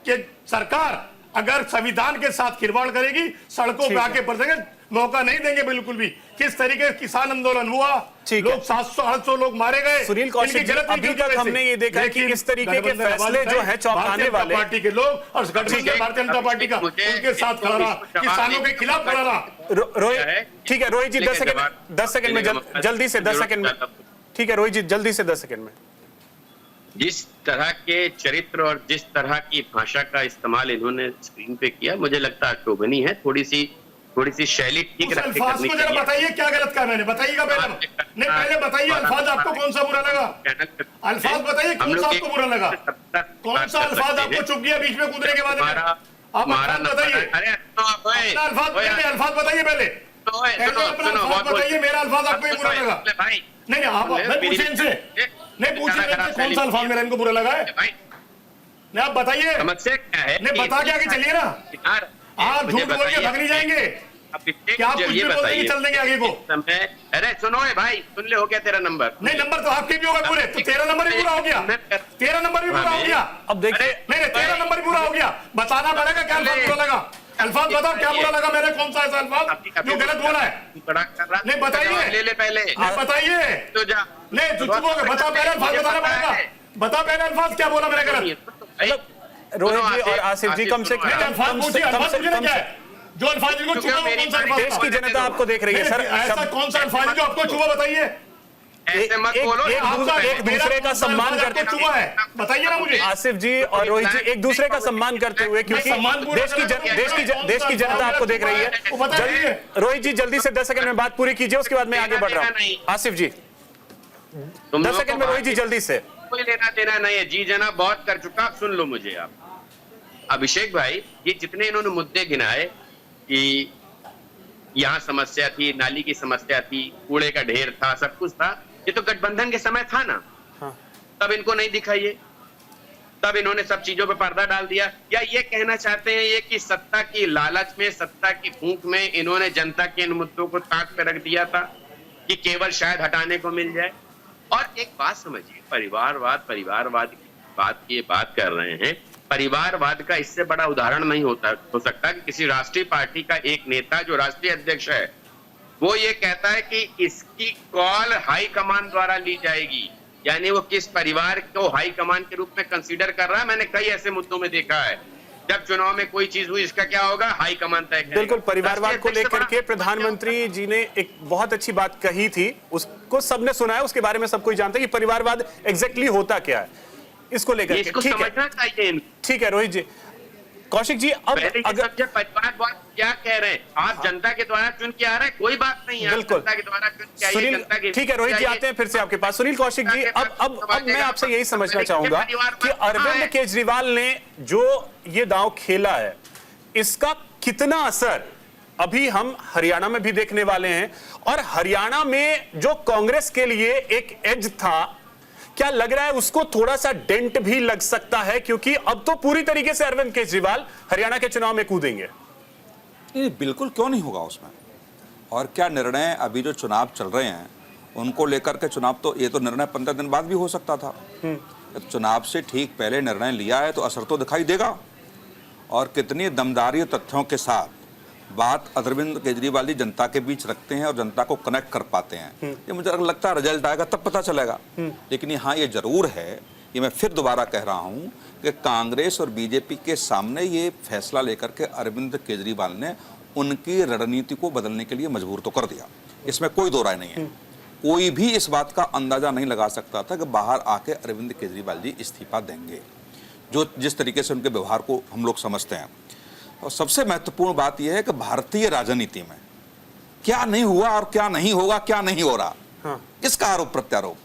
के सरकार अगर संविधान के साथ खिलवाड़ करेगी, सड़कों पे आके पड़ेंगे, मौका नहीं देंगे बिल्कुल भी। किस तरीके का किसान आंदोलन हुआ, लोग 700-800 लोग मारे गए। सुनील कौशिक जी, अभी तक हमने ये देखा है कि इस तरीके के फैसले जो है चौंकाने वाले, पार्टी के लोग और भारतीय जनता पार्टी का उनके साथ खड़ा रहा, किसानों के खिलाफ खड़ा रहा। रोहित, ठीक है रोहित जी, 10 सेकंड में जल्दी से 10 सेकंड में, ठीक है रोहित जी जल्दी से 10 सेकंड में। जिस तरह के चरित्र और जिस तरह की भाषा का इस्तेमाल इन्होंने स्क्रीन पे किया, मुझे लगता है शोभनीय है। थोड़ी सी शैली ठीक रख के करनी चाहिए। बताइए क्या गलत कहा मैंने, बताइएगा पहले। नहीं पहले बताइए अल्फाज आपको कौन सा बुरा लगा, अल्फाज बताइए कौन सा आपको बुरा लगा, कौन सा अल्फाज आपको चुप गया बीच में कूदने के बाद। आप बताइए, अल्फाज बताइए पहले, बताइए मेरा अल्फाज आपको बुरा लगा। नहीं आप पूछिए इनसे, नहीं पूछिए कौन सा अल्फाज मेरा इनको बुरा लगा है। नहीं आप बताइए, समस्या क्या है, नहीं बता के आगे चलिए ना। आप झूठ बोल के भाग नहीं जाएंगे, क्या आप कुछ भी बोल देंगे चल देंगे आगे को। अरे सुनो भाई, सुन ले, हो गया तेरा नंबर। नहीं नंबर तो आपके भी होगा पूरे, तो 13 नंबर भी पूरा हो गया, 13 नंबर भी पूरा हो गया। अब देखिए, नहीं 13 नंबर पूरा हो गया। बताना पड़ेगा क्या अल्फाज बुरा लगा, अल्फाज बताओ क्या बुरा लगा मेरे, कौन सा ऐसा अल्फाज जो गलत बोला है। नहीं बताइए, ले पहले बताइए तो जा, नहीं चुप हो गए, बता पहले अल्फाज बताना पड़ेगा, बता पहले अल्फाज क्या बोला मेरा गलत। रोहित जी और आसिफ जी कम से कम जो अल्फाज को छुआ कौन सा अल्फाज, देश की जनता आपको देख रही है सर, ऐसा कौन सा अल्फाज जो आपको छुआ बताइए। ऐसे मत बोलो, एक दूसरे का सम्मान करते छुआ है, बताइए ना मुझे। आसिफ जी और रोहित जी एक दूसरे का सम्मान करते हुए, क्योंकि देश की जनता आपको देख रही है। रोहित जी जल्दी से 10 सेकंड में बात पूरी कीजिए, उसके बाद मैं आगे बढ़ रहा हूँ। आसिफ जी 10 सेकंड में, रोहित जी जल्दी से। कोई लेना देना नहीं है, जी जना बहुत कर चुका, सुन लो मुझे आप। अभिषेक भाई, ये जितने इन्होंने मुद्दे गिनाए कि यहाँ समस्या थी, नाली की समस्या थी, कूड़े का ढेर था, सब कुछ था, ये तो गठबंधन के समय था ना। तब इनको नहीं दिखा ये, तब इन्होंने सब चीजों पे पर्दा डाल दिया। या ये कहना चाहते हैं ये कि सत्ता की लालच में, सत्ता की भूख में इन्होंने जनता के इन मुद्दों को ताक पे रख दिया था कि केवल शायद हटाने को मिल जाए। और एक बात समझिए, परिवारवाद की बात कर रहे हैं, परिवारवाद का इससे बड़ा उदाहरण नहीं हो सकता कि किसी राष्ट्रीय पार्टी का एक नेता जो राष्ट्रीय अध्यक्ष है, वो ये कहता है कि इसकी कॉल हाई कमान द्वारा ली जाएगी। यानी वो किस परिवार को हाई कमान के रूप में कंसीडर कर रहा है। मैंने कई ऐसे मुद्दों में देखा है, जब चुनाव में कोई चीज हुई, इसका क्या होगा, हाई कमान तय करेगा। बिल्कुल, परिवारवाद को लेकर के प्रधानमंत्री जी ने एक बहुत अच्छी बात कही थी, उसको सबने सुना है, उसके बारे में सब कोई जानता है कि परिवारवाद एग्जैक्टली होता क्या है, इसको लेकर के। ठीक है रोहित जी। कौशिक जी, अब अगर परिवारवाद क्या कह रहे हैं आप, जनता के द्वारा चुन के आ रहे हैं, कोई बात नहीं है, बिल्कुल जनता के द्वारा चुन के आइए, सुनील, ठीक है रोहित जी आते हैं फिर से आपके पास। सुनील कौशिक जी, अब मैं आपसे यही समझना चाहूंगा कि अरविंद केजरीवाल ने जो ये दांव खेला है, इसका कितना असर अभी हम हरियाणा में भी देखने वाले हैं, और हरियाणा में जो कांग्रेस के लिए एक एज था, क्या लग रहा है उसको थोड़ा सा डेंट भी लग सकता है, क्योंकि अब तो पूरी तरीके से अरविंद केजरीवाल हरियाणा के चुनाव में कूदेंगे। बिल्कुल क्यों नहीं होगा उसमें, और क्या निर्णय अभी जो चुनाव चल रहे हैं उनको लेकर के चुनाव, तो ये तो निर्णय 15 दिन बाद भी हो सकता था। चुनाव से ठीक पहले निर्णय लिया है तो असर तो दिखाई देगा। और कितनी दमदारी तथ्यों के साथ बात अरविंद केजरीवाल जी जनता के बीच रखते हैं और जनता को कनेक्ट कर पाते हैं, ये मुझे लगता है रिजल्ट आएगा तब पता चलेगा। लेकिन हाँ ये जरूर है, ये मैं फिर दोबारा कह रहा हूँ कि कांग्रेस और बीजेपी के सामने ये फैसला लेकर के अरविंद केजरीवाल ने उनकी रणनीति को बदलने के लिए मजबूर तो कर दिया, इसमें कोई दो राय नहीं है। कोई भी इस बात का अंदाजा नहीं लगा सकता था कि बाहर आके अरविंद केजरीवाल जी इस्तीफा देंगे, जो जिस तरीके से उनके व्यवहार को हम लोग समझते हैं। और सबसे महत्वपूर्ण बात यह है कि भारतीय राजनीति में क्या नहीं हुआ और क्या नहीं होगा, क्या नहीं हो रहा, हाँ। इसका आरोप प्रत्यारोप।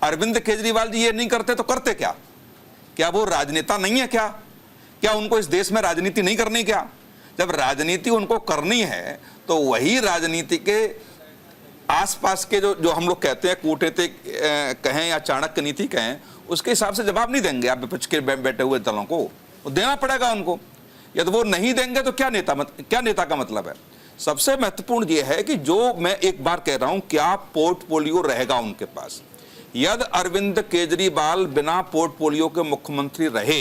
अरविंद केजरीवाल जी ये नहीं करते तो करते क्या? क्या वो राजनेता नहीं है क्या? क्या उनको इस देश में राजनीति नहीं करनी क्या? जब राजनीति उनको करनी है तो वही राजनीति के आसपास के जो हम लोग कहते हैं कूटनीतिक कहें या चाणक्य नीति कहें, उसके हिसाब से जवाब नहीं देंगे आप विपक्ष के बैठे हुए दलों को, वो देना पड़ेगा उनको। यदि वो नहीं देंगे तो क्या नेता का मतलब है? सबसे महत्वपूर्ण ये है कि जो मैं एक बार कह रहा हूं, क्या पोर्टफोलियो रहेगा उनके पास? यदि अरविंद केजरीवाल बिना पोर्टफोलियो के मुख्यमंत्री रहे,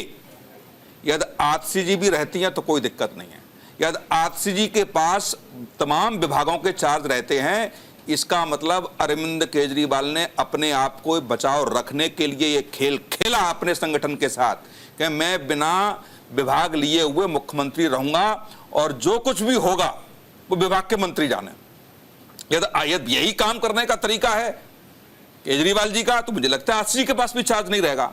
यदि आतिशी जी भी रहती हैं तो कोई दिक्कत नहीं है। यदि आतिशी जी के पास तमाम विभागों के चार्ज रहते हैं, इसका मतलब अरविंद केजरीवाल ने अपने आप को बचाव रखने के लिए ये खेल खेला अपने संगठन के साथ कि मैं बिना विभाग लिए हुए मुख्यमंत्री रहूंगा और जो कुछ भी होगा वो विभाग के मंत्री जाने। यदि यही काम करने का तरीका है केजरीवाल जी का, तो मुझे लगता है आतिशी जी के पास भी चार्ज नहीं रहेगा।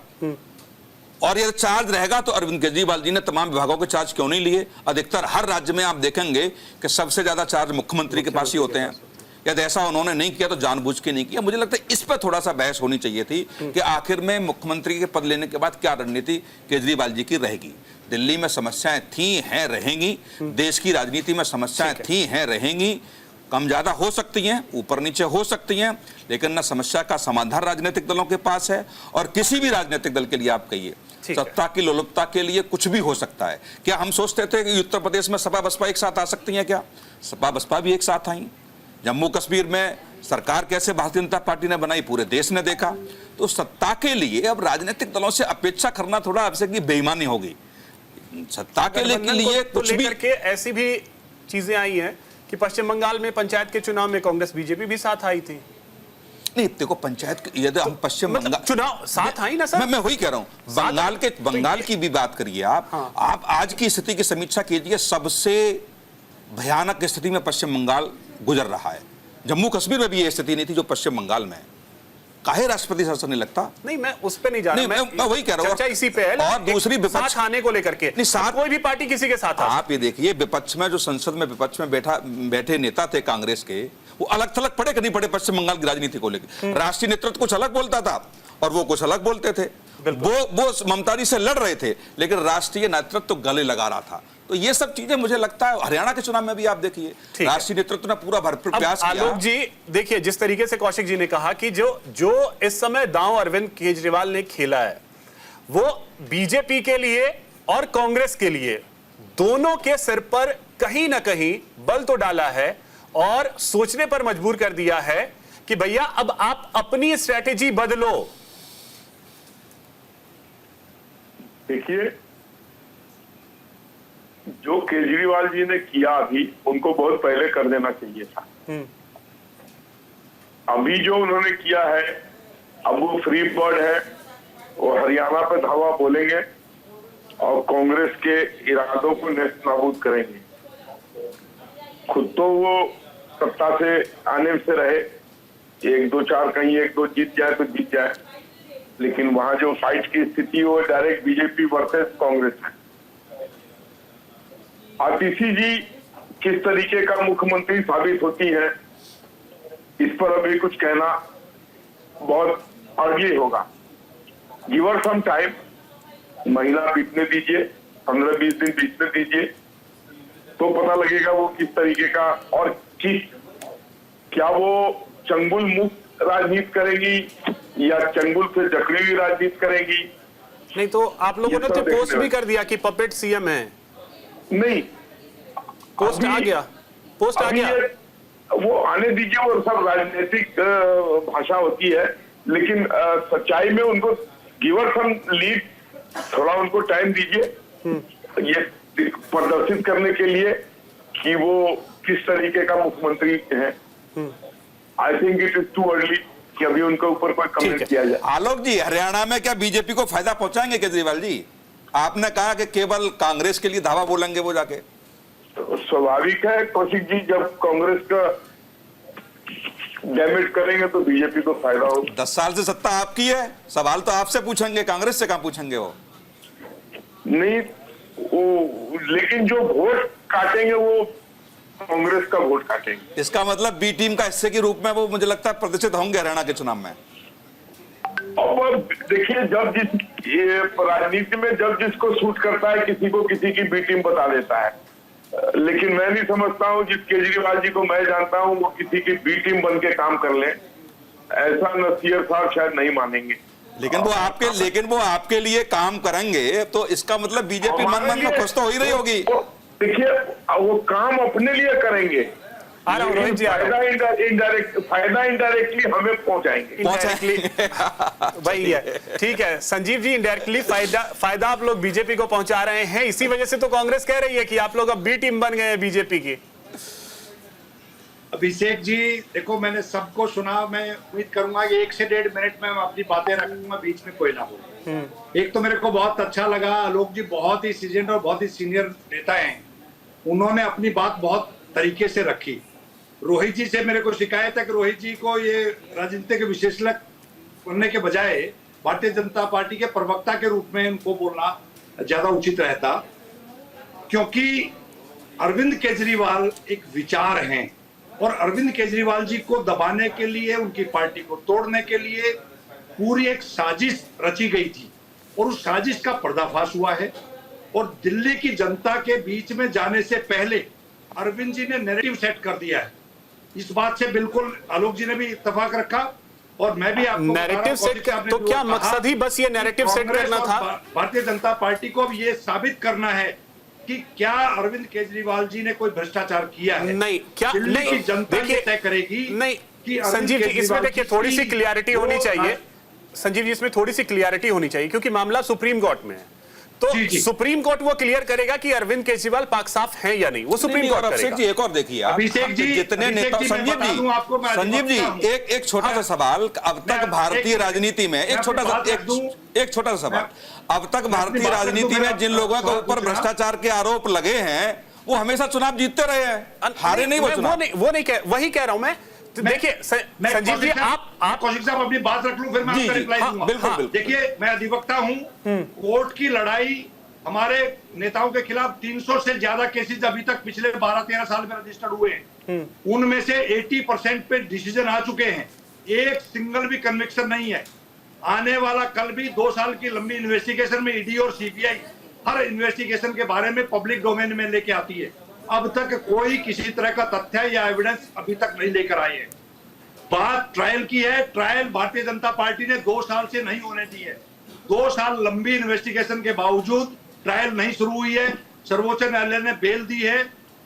और यदि चार्ज रहेगा तो अरविंद केजरीवाल जी ने तमाम विभागों के चार्ज क्यों नहीं लिए? अधिकतर हर राज्य में आप देखेंगे कि सबसे ज्यादा चार्ज मुख्यमंत्री के पास ही होते हैं। यदि ऐसा उन्होंने नहीं किया तो जानबूझ के नहीं किया। मुझे लगता है इस पर थोड़ा सा बहस होनी चाहिए थी कि आखिर में मुख्यमंत्री के पद लेने के बाद क्या रणनीति केजरीवाल जी की रहेगी। दिल्ली में समस्याएं थी, हैं, रहेंगी। देश की राजनीति में समस्याएं थी, हैं, रहेंगी। कम ज्यादा हो सकती हैं, ऊपर नीचे हो सकती हैं, लेकिन न समस्या का समाधान राजनीतिक दलों के पास है और किसी भी राजनीतिक दल के लिए आप कहिए सत्ता की लोलुपता के लिए कुछ भी हो सकता है। क्या हम सोचते थे कि उत्तर प्रदेश में सपा बसपा एक साथ आ सकती हैं? क्या सपा बसपा भी एक साथ आई? जम्मू कश्मीर में सरकार कैसे भारतीय जनता पार्टी ने बनाई, पूरे देश ने देखा। तो सत्ता के लिए अब राजनीतिक दलों से अपेक्षा करना थोड़ा आवश्यक की बेईमानी होगी। सत्ता के लिए कुछ भी करके ऐसी भी चीजें आई हैं कि पश्चिम बंगाल में पंचायत के चुनाव में कांग्रेस बीजेपी भी साथ आई थी। नहीं, देखो पंचायत यदि हम पश्चिम बंगाल चुनाव साथ आई ना सर, मैं वही कह रहा हूं। बंगाल की भी बात करिए आप। हाँ। आप आज की स्थिति की समीक्षा कीजिए। सबसे भयानक स्थिति में पश्चिम बंगाल गुजर रहा है। जम्मू कश्मीर में भी ये स्थिति नहीं थी जो पश्चिम बंगाल में है। काहे राष्ट्रपति शासन नहीं लगता? नहीं, मैं उस पे नहीं जा रहा। मैं वही कह रहा हूं। इसी पे है और दूसरी विपक्ष साथ आने को लेकर के नहीं, साथ कोई भी पार्टी किसी के साथ आप ये देखिए, विपक्ष में जो संसद में विपक्ष में बैठे नेता थे कांग्रेस के, वो अलग थलग पड़े कि नहीं पड़े पश्चिम बंगाल की राजनीति को लेकर? राष्ट्रीय नेतृत्व कुछ अलग बोलता था और वो कुछ अलग बोलते थे। वो ममता जी से लड़ रहे थे, लेकिन राष्ट्रीय नेतृत्व गले लगा रहा था। तो ये सब चीजें मुझे लगता है हरियाणा के चुनाव में भी आप देखिए राष्ट्रीय नेतृत्व ने पूरा भरपूर प्रयास किया। आलोक जी देखिए, जिस तरीके से कौशिक जी ने कहा कि जो इस समय दांव अरविंद केजरीवाल ने खेला है, वो बीजेपी के लिए और कांग्रेस के लिए दोनों के सिर पर कहीं ना कहीं बल तो डाला है और सोचने पर मजबूर कर दिया है कि भैया अब आप अपनी स्ट्रैटेजी बदलो। देखिए, जो केजरीवाल जी ने किया अभी, उनको बहुत पहले कर देना चाहिए था। अभी जो उन्होंने किया है, अब वो फ्री बर्ड है, वो हरियाणा पे धावा बोलेंगे और कांग्रेस के इरादों को नेस्त नाबूद करेंगे। खुद तो वो सत्ता से आने से रहे, 1-2-4 कहीं 1-2 जीत जाए तो जीत जाए, लेकिन वहां जो फाइट की स्थिति वो डायरेक्ट बीजेपी वर्सेस कांग्रेस है। आतिशी जी किस तरीके का मुख्यमंत्री साबित होती है, इस पर अभी कुछ कहना बहुत अर्ली होगा। गिव हर सम टाइम, महीना बीतने दीजिए, 15-20 दिन बीतने दीजिए, तो पता लगेगा वो किस तरीके का और क्या वो चंगुल मुक्त राजनीति करेगी या चंगुल से जकड़ी हुई राजनीति करेगी। नहीं तो आप लोगों ने तो पोस्ट भी कर दिया कि पपेट सीएम है। नहीं, पोस्ट आ गया, पोस्ट आ गया। वो आने दीजिए, वो सब राजनीतिक भाषा होती है, लेकिन सच्चाई में उनको गिवर सम लीड, थोड़ा उनको टाइम दीजिए ये प्रदर्शित करने के लिए कि वो किस तरीके का मुख्यमंत्री है। I think it is too early कि अभी उनके ऊपर कोई कमेंट किया जाए। आलोक जी, हरियाणा में क्या बीजेपी को फायदा पहुंचाएंगे केजरीवाल जी? आपने कहा कि केवल कांग्रेस के लिए धावा बोलेंगे वो जाके। स्वाभाविक है कौशिक जी, जब कांग्रेस का डैमेज करेंगे तो बीजेपी को फायदा होगा। 10 साल से सत्ता आपकी है, सवाल तो आपसे पूछेंगे, कांग्रेस से कहां पूछेंगे वो? नहीं लेकिन जो वोट काटेंगे वो कांग्रेस का वोट काटेंगे। इसका मतलब बी टीम का हिस्से के रूप में वो मुझे लगता है प्रतिष्ठित होंगे हरियाणा के चुनाव में। और देखिए जब ये राजनीति में जब जिसको सूट करता है किसी को किसी की बी टीम बता देता है, लेकिन मैं नहीं समझता हूँ जिस केजरीवाल जी को मैं जानता हूँ वो किसी की बी टीम बन के काम कर ले, ऐसा नसीर साहब शायद नहीं मानेंगे। लेकिन वो आपके लिए काम करेंगे तो इसका मतलब बीजेपी मन में खुश तो हो ही रही होगी। देखिए वो काम अपने लिए करेंगे, फायदा इनडायरेक्टली हमें पहुंचाएंगे। वही है, ठीक है संजीव जी, इनडायरेक्टली फायदा आप लोग बीजेपी को पहुंचा रहे हैं, इसी वजह से तो कांग्रेस कह रही है कि आप लोग अब बी टीम बन गए हैं बीजेपी की। अभिषेक जी देखो, मैंने सबको सुना, मैं उम्मीद करूंगा कि 1 से 1.5 मिनट में अपनी बातें रखूंगा, बीच में कोई ना हो। एक तो मेरे को बहुत अच्छा लगा, आलोक जी बहुत ही सीजन और बहुत ही सीनियर नेता हैं, उन्होंने अपनी बात बहुत तरीके से रखी। रोहित जी से मेरे को शिकायत है कि रोहित जी को ये राजनीतिक विशेषज्ञ बनने के बजाय भारतीय जनता पार्टी के प्रवक्ता के रूप में उनको बोलना ज्यादा उचित रहता, क्योंकि अरविंद केजरीवाल एक विचार हैं और अरविंद केजरीवाल जी को दबाने के लिए, उनकी पार्टी को तोड़ने के लिए पूरी एक साजिश रची गई थी और उस साजिश का पर्दाफाश हुआ है। और दिल्ली की जनता के बीच में जाने से पहले अरविंद जी ने नैरेटिव सेट कर दिया है। इस बात से बिल्कुल आलोक जी ने भी इत्तेफाक रखा और मैं भी आपको नैरेटिव सेट तो क्या मकसद ही बस ये नैरेटिव सेट करना था? भारतीय जनता पार्टी को अब ये साबित करना है कि क्या अरविंद केजरीवाल जी ने कोई भ्रष्टाचार किया है। नहीं, क्या दिल्ली नहीं, की जनता ये तय करेगी। नहीं कि संजीव जी, इसमें देखिए थोड़ी सी क्लियरिटी होनी चाहिए। संजीव जी, इसमें थोड़ी सी क्लियरिटी होनी चाहिए क्योंकि मामला सुप्रीम कोर्ट में है, तो सुप्रीम कोर्ट वो क्लियर करेगा कि अरविंद केजरीवाल पाक साफ है या नहीं, वो सुप्रीम कोर्ट करेगा। जी एक और देखिए आप, जितने नेता, संजीव जी एक छोटा सा सवाल, अब तक भारतीय राजनीति में एक छोटा सा सवाल, अब तक भारतीय राजनीति में जिन लोगों के ऊपर भ्रष्टाचार के आरोप लगे हैं वो हमेशा चुनाव जीतते रहे हैं, हारे नहीं वो चुनाव। वही कह रहा हूं मैं। देखिए संजीव जी, आप कौशिक साहब अपनी बात रख लूं, फिर मैं आपका रिप्लाई दूंगा। बिल्कुल। देखिए मैं अधिवक्ता हूं, कोर्ट की लड़ाई हमारे नेताओं के खिलाफ 300 से ज्यादा केसेस अभी तक पिछले 12-13 साल में रजिस्टर्ड हुए हैं, उनमें से 80% पे डिसीजन आ चुके हैं, एक सिंगल भी कन्विक्शन नहीं है। आने वाला कल भी 2 साल की लंबी इन्वेस्टिगेशन में ईडी और सीबीआई हर इन्वेस्टिगेशन के बारे में पब्लिक डोमेन में लेके आती है। अब तक कोई किसी तरह का तथ्य या एविडेंस अभी तक नहीं लेकर आए हैं। बात ट्रायल की है, ट्रायल भारतीय जनता पार्टी ने 2 साल से नहीं होने दी है। 2 साल लंबी इन्वेस्टिगेशन के बावजूद ट्रायल नहीं शुरू हुई है। सर्वोच्च न्यायालय ने बेल दी है।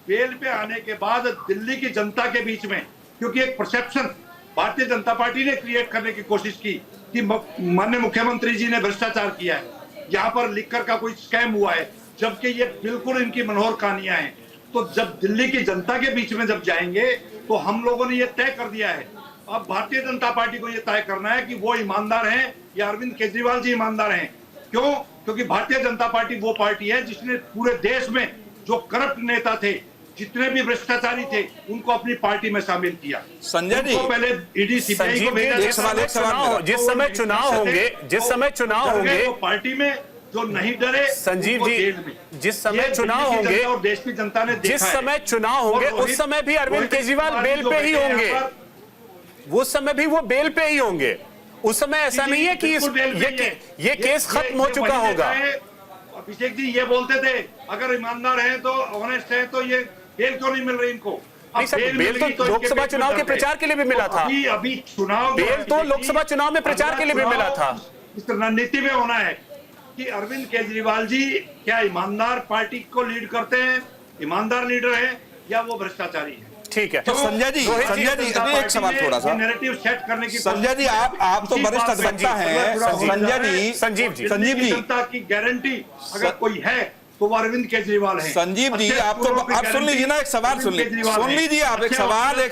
बेल पे आने के बाद दिल्ली की जनता के बीच में, क्योंकि एक परसेप्शन भारतीय जनता पार्टी ने क्रिएट करने की कोशिश की कि माननीय मुख्यमंत्री जी ने भ्रष्टाचार किया है, यहाँ पर लिखकर का कोई स्कैम हुआ है, जबकि ये बिल्कुल इनकी मनोहर कहानियां हैं। तो जब दिल्ली की जनता के बीच में जब जाएंगे तो हम लोगों ने ये तय कर दिया है, अब भारतीय जनता पार्टी को ये तय करना है कि वो ईमानदार हैं या अरविंद केजरीवाल जी ईमानदार हैं। क्यों? क्योंकि भारतीय जनता पार्टी वो पार्टी है जिसने पूरे देश में जो करप्ट नेता थे, जितने भी भ्रष्टाचारी थे, उनको अपनी पार्टी में शामिल किया। संजय जी पहले ईडी सीबीआई को भेजा। जिस समय चुनाव होंगे पार्टी में जो नहीं डरे, संजीव जी, जिस समय चुनाव होंगे और देश की जनता ने जिस समय चुनाव होंगे उस समय भी अरविंद केजरीवाल बेल पे ही होंगे, उस समय भी वो बेल पे ही होंगे। उस समय ऐसा नहीं है कि ये केस खत्म हो चुका होगा। अभिषेक जी ये बोलते थे अगर ईमानदार हैं तो, ऑनेस्ट हैं तो ये बेल क्यों नहीं मिल रही इनको? बेल तो लोकसभा चुनाव के प्रचार के लिए भी मिला था। अभी चुनाव बेल तो लोकसभा चुनाव में प्रचार के लिए भी मिला था। इस रणनीति में होना है कि अरविंद केजरीवाल जी क्या ईमानदार पार्टी को लीड करते हैं, ईमानदार लीडर है, या वो भ्रष्टाचारी है? ठीक है। तो संजय जी एक सवाल थोड़ा सा, नैरेटिव सेट करने की संजय जी आप तो वरिष्ठ अधिवक्ता हैं। संजीव जी जनता की गारंटी अगर कोई है तो वो अरविंद केजरीवाल है। संजीव जी आप सुन लीजिए ना, एक सवाल सुन लीजिए आप, एक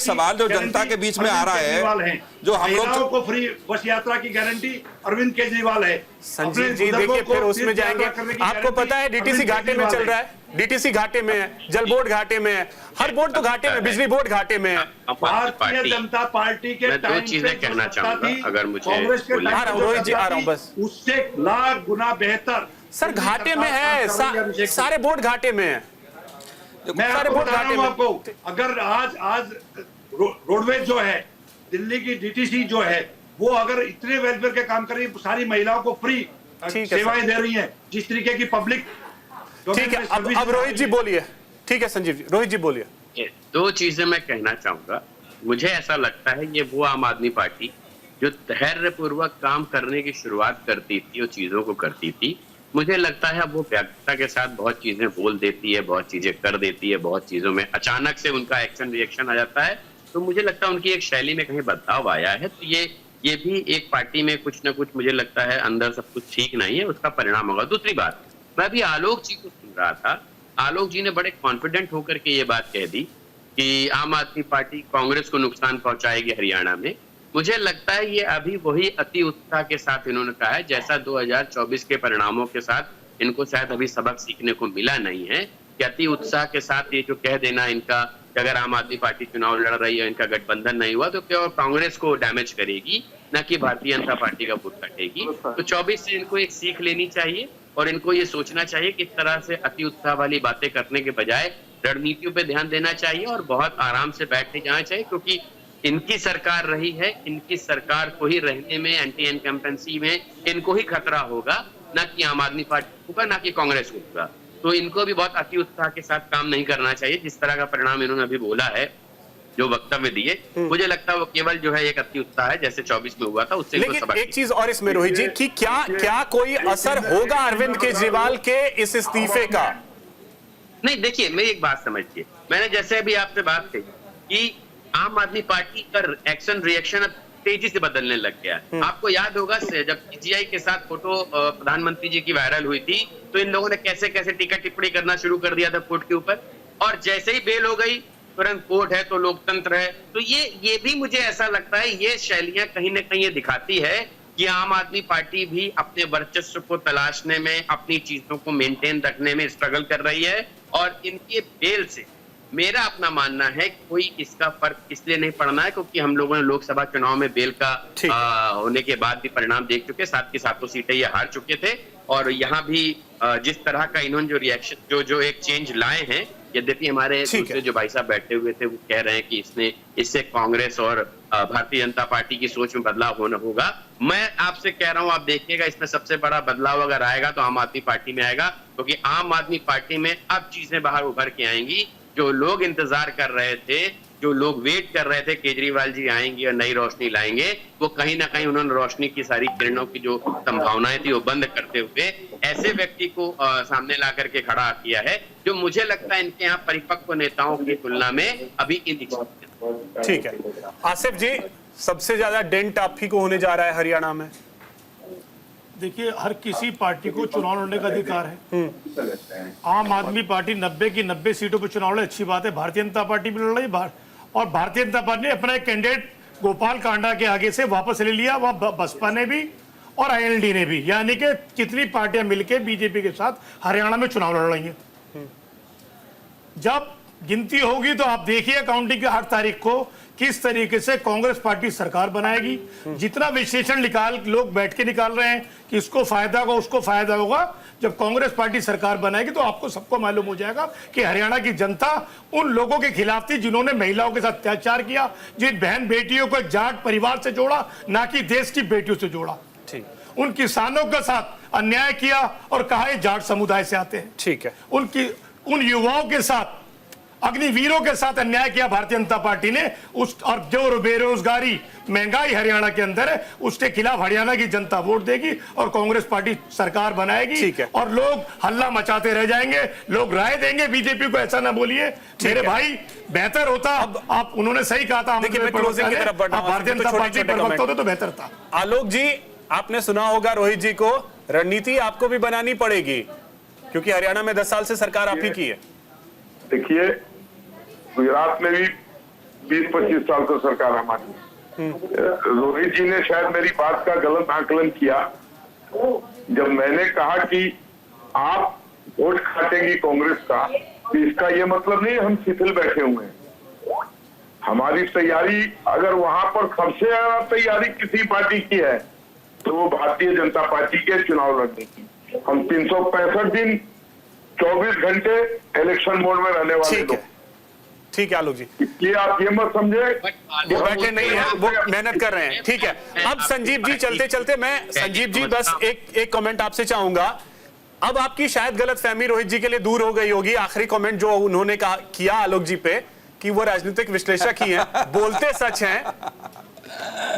सवाल जो जनता के बीच में आ रहा है, जो हम लोग को फ्री बस यात्रा की गारंटी अरविंद केजरीवाल है। संजीव जी देखिए फिर उसमें जाएंगे। आपको पता है डीटीसी घाटे में चल रहा है, डीटीसी घाटे में है, जल बोर्ड घाटे में है, हर बोर्ड तो घाटे में, बिजली बोर्ड घाटे में है। भारतीय जनता पार्टी के मैं 2 चीजें कहना चाहूंगा, अगर मुझे कांग्रेस के रोहित जी आ रहा हूं बस, उससे लाख गुना बेहतर सर घाटे में है, सारे बोर्ड घाटे में है। मैं आपको बता रहा हूं आपको, अगर आज रोडवेज जो है, दिल्ली की डीटीसी जो है, वो अगर इतने वेलफेयर के काम कर रही है, सारी महिलाओं को फ्री सेवाएं दे रही हैं, जिस तरीके की पब्लिक। ठीक है, अब रोहित जी बोलिए। ठीक है संजीव जी, रोहित जी बोलिए। दो चीजें मैं कहना चाहूंगा। मुझे ऐसा लगता है ये वो आम आदमी पार्टी जो धैर्यपूर्वक काम करने की शुरुआत करती थी और चीजों को करती थी, मुझे लगता है वो व्याख्या के साथ बहुत चीजें बोल देती है, बहुत चीजें कर देती है, बहुत चीजों में अचानक से उनका एक्शन रिएक्शन आ जाता है। तो मुझे लगता है उनकी एक शैली में कहीं बदलाव आया है। तो ये भी एक पार्टी में कुछ ना कुछ मुझे लगता है अंदर सब कुछ ठीक नहीं है, उसका परिणाम होगा। दूसरी बात, मैं अभी आलोक जी को सुन रहा था, आलोक जी ने बड़े कॉन्फिडेंट होकर के ये बात कह दी कि आम आदमी पार्टी कांग्रेस को नुकसान पहुंचाएगी हरियाणा में। मुझे लगता है ये अभी वही अति उत्साह के साथ इन्होंने कहा है जैसा 2024 के परिणामों के साथ इनको शायद अभी सबक सीखने को मिला नहीं है कि अति उत्साह के साथ ये जो कह देना इनका कि अगर आम आदमी पार्टी चुनाव लड़ रही है, इनका गठबंधन नहीं हुआ तो क्या कांग्रेस को डैमेज करेगी, न कि भारतीय जनता पार्टी का वोट काटेगी। तो 24 से इनको एक सीख लेनी चाहिए और इनको ये सोचना चाहिए कि इस तरह से अति उत्साह वाली बातें करने के बजाय रणनीतियों पे ध्यान देना चाहिए और बहुत आराम से बैठ के जाना चाहिए, क्योंकि इनकी सरकार रही है, इनकी सरकार को ही रहने में, एंटी इनकम्पेंसी में इनको ही खतरा होगा, ना कि आम आदमी पार्टी होगा, ना कि कांग्रेस को होगा। तो इनको भी बहुत अति उत्साह के साथ काम नहीं करना चाहिए। जिस तरह का परिणाम इन्होंने अभी बोला है, जो वक्तव्य दिए, मुझे लगता है वो केवल जो है एक अति उत्साह है जैसे 24 में हुआ था उससे। लेकिन एक चीज और इसमें रोहित जी कि क्या कोई असर होगा अरविंद केजरीवाल के इस इस्तीफे का? नहीं, देखिए मेरी एक बात समझिए, मैंने जैसे अभी आपसे बात कही कि आम आदमी पार्टी का एक्शन रिएक्शन अब तेजी से बदलने लग गया है। आपको याद होगा जब पीजीआई के साथ फोटो प्रधानमंत्री जी की वायरल हुई थी तो इन लोगों ने कैसे कैसे टीका टिप्पणी करना शुरू कर दिया था कोर्ट के ऊपर, और जैसे ही बेल हो गई तुरंत कोर्ट है तो लोकतंत्र है। तो ये भी मुझे ऐसा लगता है ये शैलियां कहीं ना कहीं ये दिखाती है कि आम आदमी पार्टी भी अपने वर्चस्व को तलाशने में, अपनी चीजों को मेंटेन रखने में स्ट्रगल कर रही है। और इनके बेल से मेरा अपना मानना है कोई इसका फर्क इसलिए नहीं पड़ना है क्योंकि हम लोगों ने लोकसभा चुनाव में बेल का होने के बाद भी परिणाम देख चुके, 7 की 7 सीटें ये हार चुके थे। और यहाँ भी जिस तरह का इन्होंने जो रिएक्शन जो एक चेंज लाए हैं, यद्यपि हमारे दूसरे जो भाई साहब बैठे हुए थे वो कह रहे हैं कि इससे कांग्रेस और भारतीय जनता पार्टी की सोच में बदलाव होना होगा। मैं आपसे कह रहा हूं, आप देखिएगा इसमें सबसे बड़ा बदलाव अगर आएगा तो आम आदमी पार्टी में आएगा, क्योंकि आम आदमी पार्टी में अब चीजें बाहर उभर के आएंगी। जो लोग इंतजार कर रहे थे, जो लोग वेट कर रहे थे केजरीवाल जी आएंगे और नई रोशनी लाएंगे, वो कहीं ना कहीं उन्होंने रोशनी की सारी किरणों की जो संभावनाएं थी वो बंद करते हुए ऐसे व्यक्ति को सामने ला करके खड़ा किया है जो मुझे लगता है इनके यहाँ परिपक्व नेताओं की तुलना में अभी इनएक्सपीरियंस। ठीक है आसिफ जी, सबसे ज्यादा डेंट आप ही को होने जा रहा है हरियाणा में। देखिए, हर किसी पार्टी को चुनाव लड़ने का अधिकार है। आम आदमी पार्टी 90 की 90 सीटों पर चुनाव लड़े, अच्छी बात है। भारतीय जनता पार्टी भी लड़ रही है और भारतीय जनता पार्टी ने अपना एक कैंडिडेट गोपाल कांडा के आगे से वापस ले लिया, वह बसपा ने भी और आईएनएलडी ने भी, यानी कि कितनी पार्टियां मिलकर बीजेपी के साथ हरियाणा में चुनाव लड़ रही हैं। जब गिनती होगी तो आप देखिए काउंटिंग की 8 तारीख को किस तरीके से कांग्रेस पार्टी सरकार बनाएगी। जितना विश्लेषण लोग बैठ के निकाल रहे हैं कि इसको फायदा होगा उसको फायदा होगा, जब कांग्रेस पार्टी सरकार बनाएगी तो आपको सबको मालूम हो जाएगा कि हरियाणा की जनता उन लोगों के खिलाफ थी जिन्होंने महिलाओं के साथ अत्याचार किया, जिन बहन बेटियों को जाट परिवार से जोड़ा, ना कि देश की बेटियों से जोड़ा। उन किसानों के साथ अन्याय किया और कहा ये जाट समुदाय से आते हैं। ठीक है, उन युवाओं के साथ, अग्निवीरों के साथ अन्याय किया भारतीय जनता पार्टी ने। और जो बेरोजगारी, महंगाई हरियाणा के अंदर है, उसके खिलाफ हरियाणा की जनता वोट देगी और कांग्रेस पार्टी सरकार बनाएगी। और लोग हल्ला मचाते रह जाएंगे, लोग राय देंगे बीजेपी को। ऐसा ना बोलिए मेरे भाई, बेहतर होता। अब आप उन्होंने सही कहा था, भारतीय जनता पार्टी पर वक्त होते तो बेहतर था। आलोक जी, आपने सुना होगा रोहित जी को, रणनीति आपको भी बनानी पड़ेगी क्योंकि हरियाणा में 10 साल से सरकार आप ही की है। देखिए, गुजरात में भी 20-25 साल तो सरकार हमारी। रोहित जी ने शायद मेरी बात का गलत आकलन किया जब मैंने कहा कि आप वोट काटेंगी कांग्रेस का, तो इसका ये मतलब नहीं हम शिथिल बैठे हुए हैं। हमारी तैयारी, अगर वहां पर सबसे ज्यादा तैयारी किसी पार्टी की है तो वो भारतीय जनता पार्टी के चुनाव लड़ने की। हम 365 दिन 24 घंटे इलेक्शन मोड में रहने वाले ठीक लोग। है, ठीक है आलोक जी, इसलिए आप ये मत समझे वो बैठे नहीं है, वो मेहनत कर रहे हैं। ठीक है, अब संजीव जी चलते चलते मैं संजीव जी बस एक कमेंट आपसे चाहूंगा। अब आपकी शायद गलतफहमी रोहित जी के लिए दूर हो गई होगी। आखिरी कमेंट जो उन्होंने कहा किया आलोक जी पे कि वो राजनीतिक विश्लेषक ही हैं, बोलते सच हैं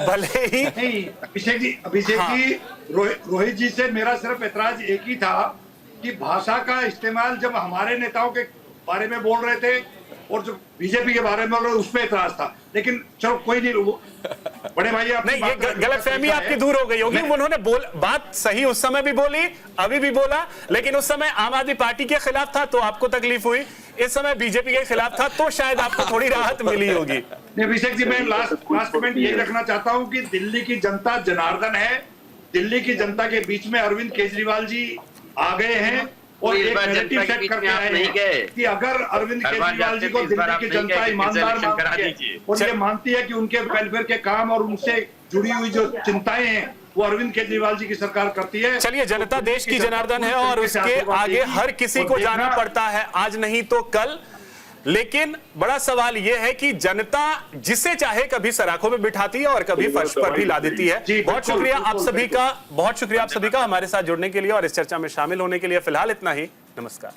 भले ही। नहीं अभिषेक जी रोहित जी से मेरा सिर्फ एतराज एक ही था कि भाषा का इस्तेमाल जब हमारे नेताओं के बारे में बोल रहे थे और जो बीजेपी के बारे में बोल रहे थे उसमें एतराज था, लेकिन चलो कोई नहीं, बड़े भाई आप नहीं, ये गलतफहमी आपकी दूर हो गई होगी। उन्होंने बात सही उस समय भी बोली, अभी भी बोला, लेकिन उस समय आम आदमी पार्टी के खिलाफ था तो आपको तकलीफ हुई, इस समय बीजेपी के खिलाफ था तो शायद आपको थोड़ी राहत मिली होगी। अभिषेक जी मैं लास्ट कमेंट यही रखना चाहता हूं कि दिल्ली की जनता जनार्दन है। दिल्ली की जनता के बीच में अरविंद केजरीवाल जी आ गए हैं और एक नैरेटिव सेट करके आए हैं कि अगर अरविंद केजरीवाल जी को दिल्ली की जनता ईमानदार मानती है और ये मानती है कि उनके वेलफेयर के काम और उनसे जुड़ी हुई जो चिंताएं हैं वो अरविंद केजरीवाल जी की सरकार करती है। चलिए, जनता देश की जनार्दन है और उसके आगे हर किसी को जाना पड़ता है, आज नहीं तो कल। लेकिन बड़ा सवाल यह है कि जनता जिसे चाहे कभी सराखों में बिठाती है और कभी फर्श पर भी ला देती है। बहुत शुक्रिया आप सभी का, बहुत शुक्रिया आप सभी का हमारे साथ जुड़ने के लिए और इस चर्चा में शामिल होने के लिए। फिलहाल इतना ही, नमस्कार।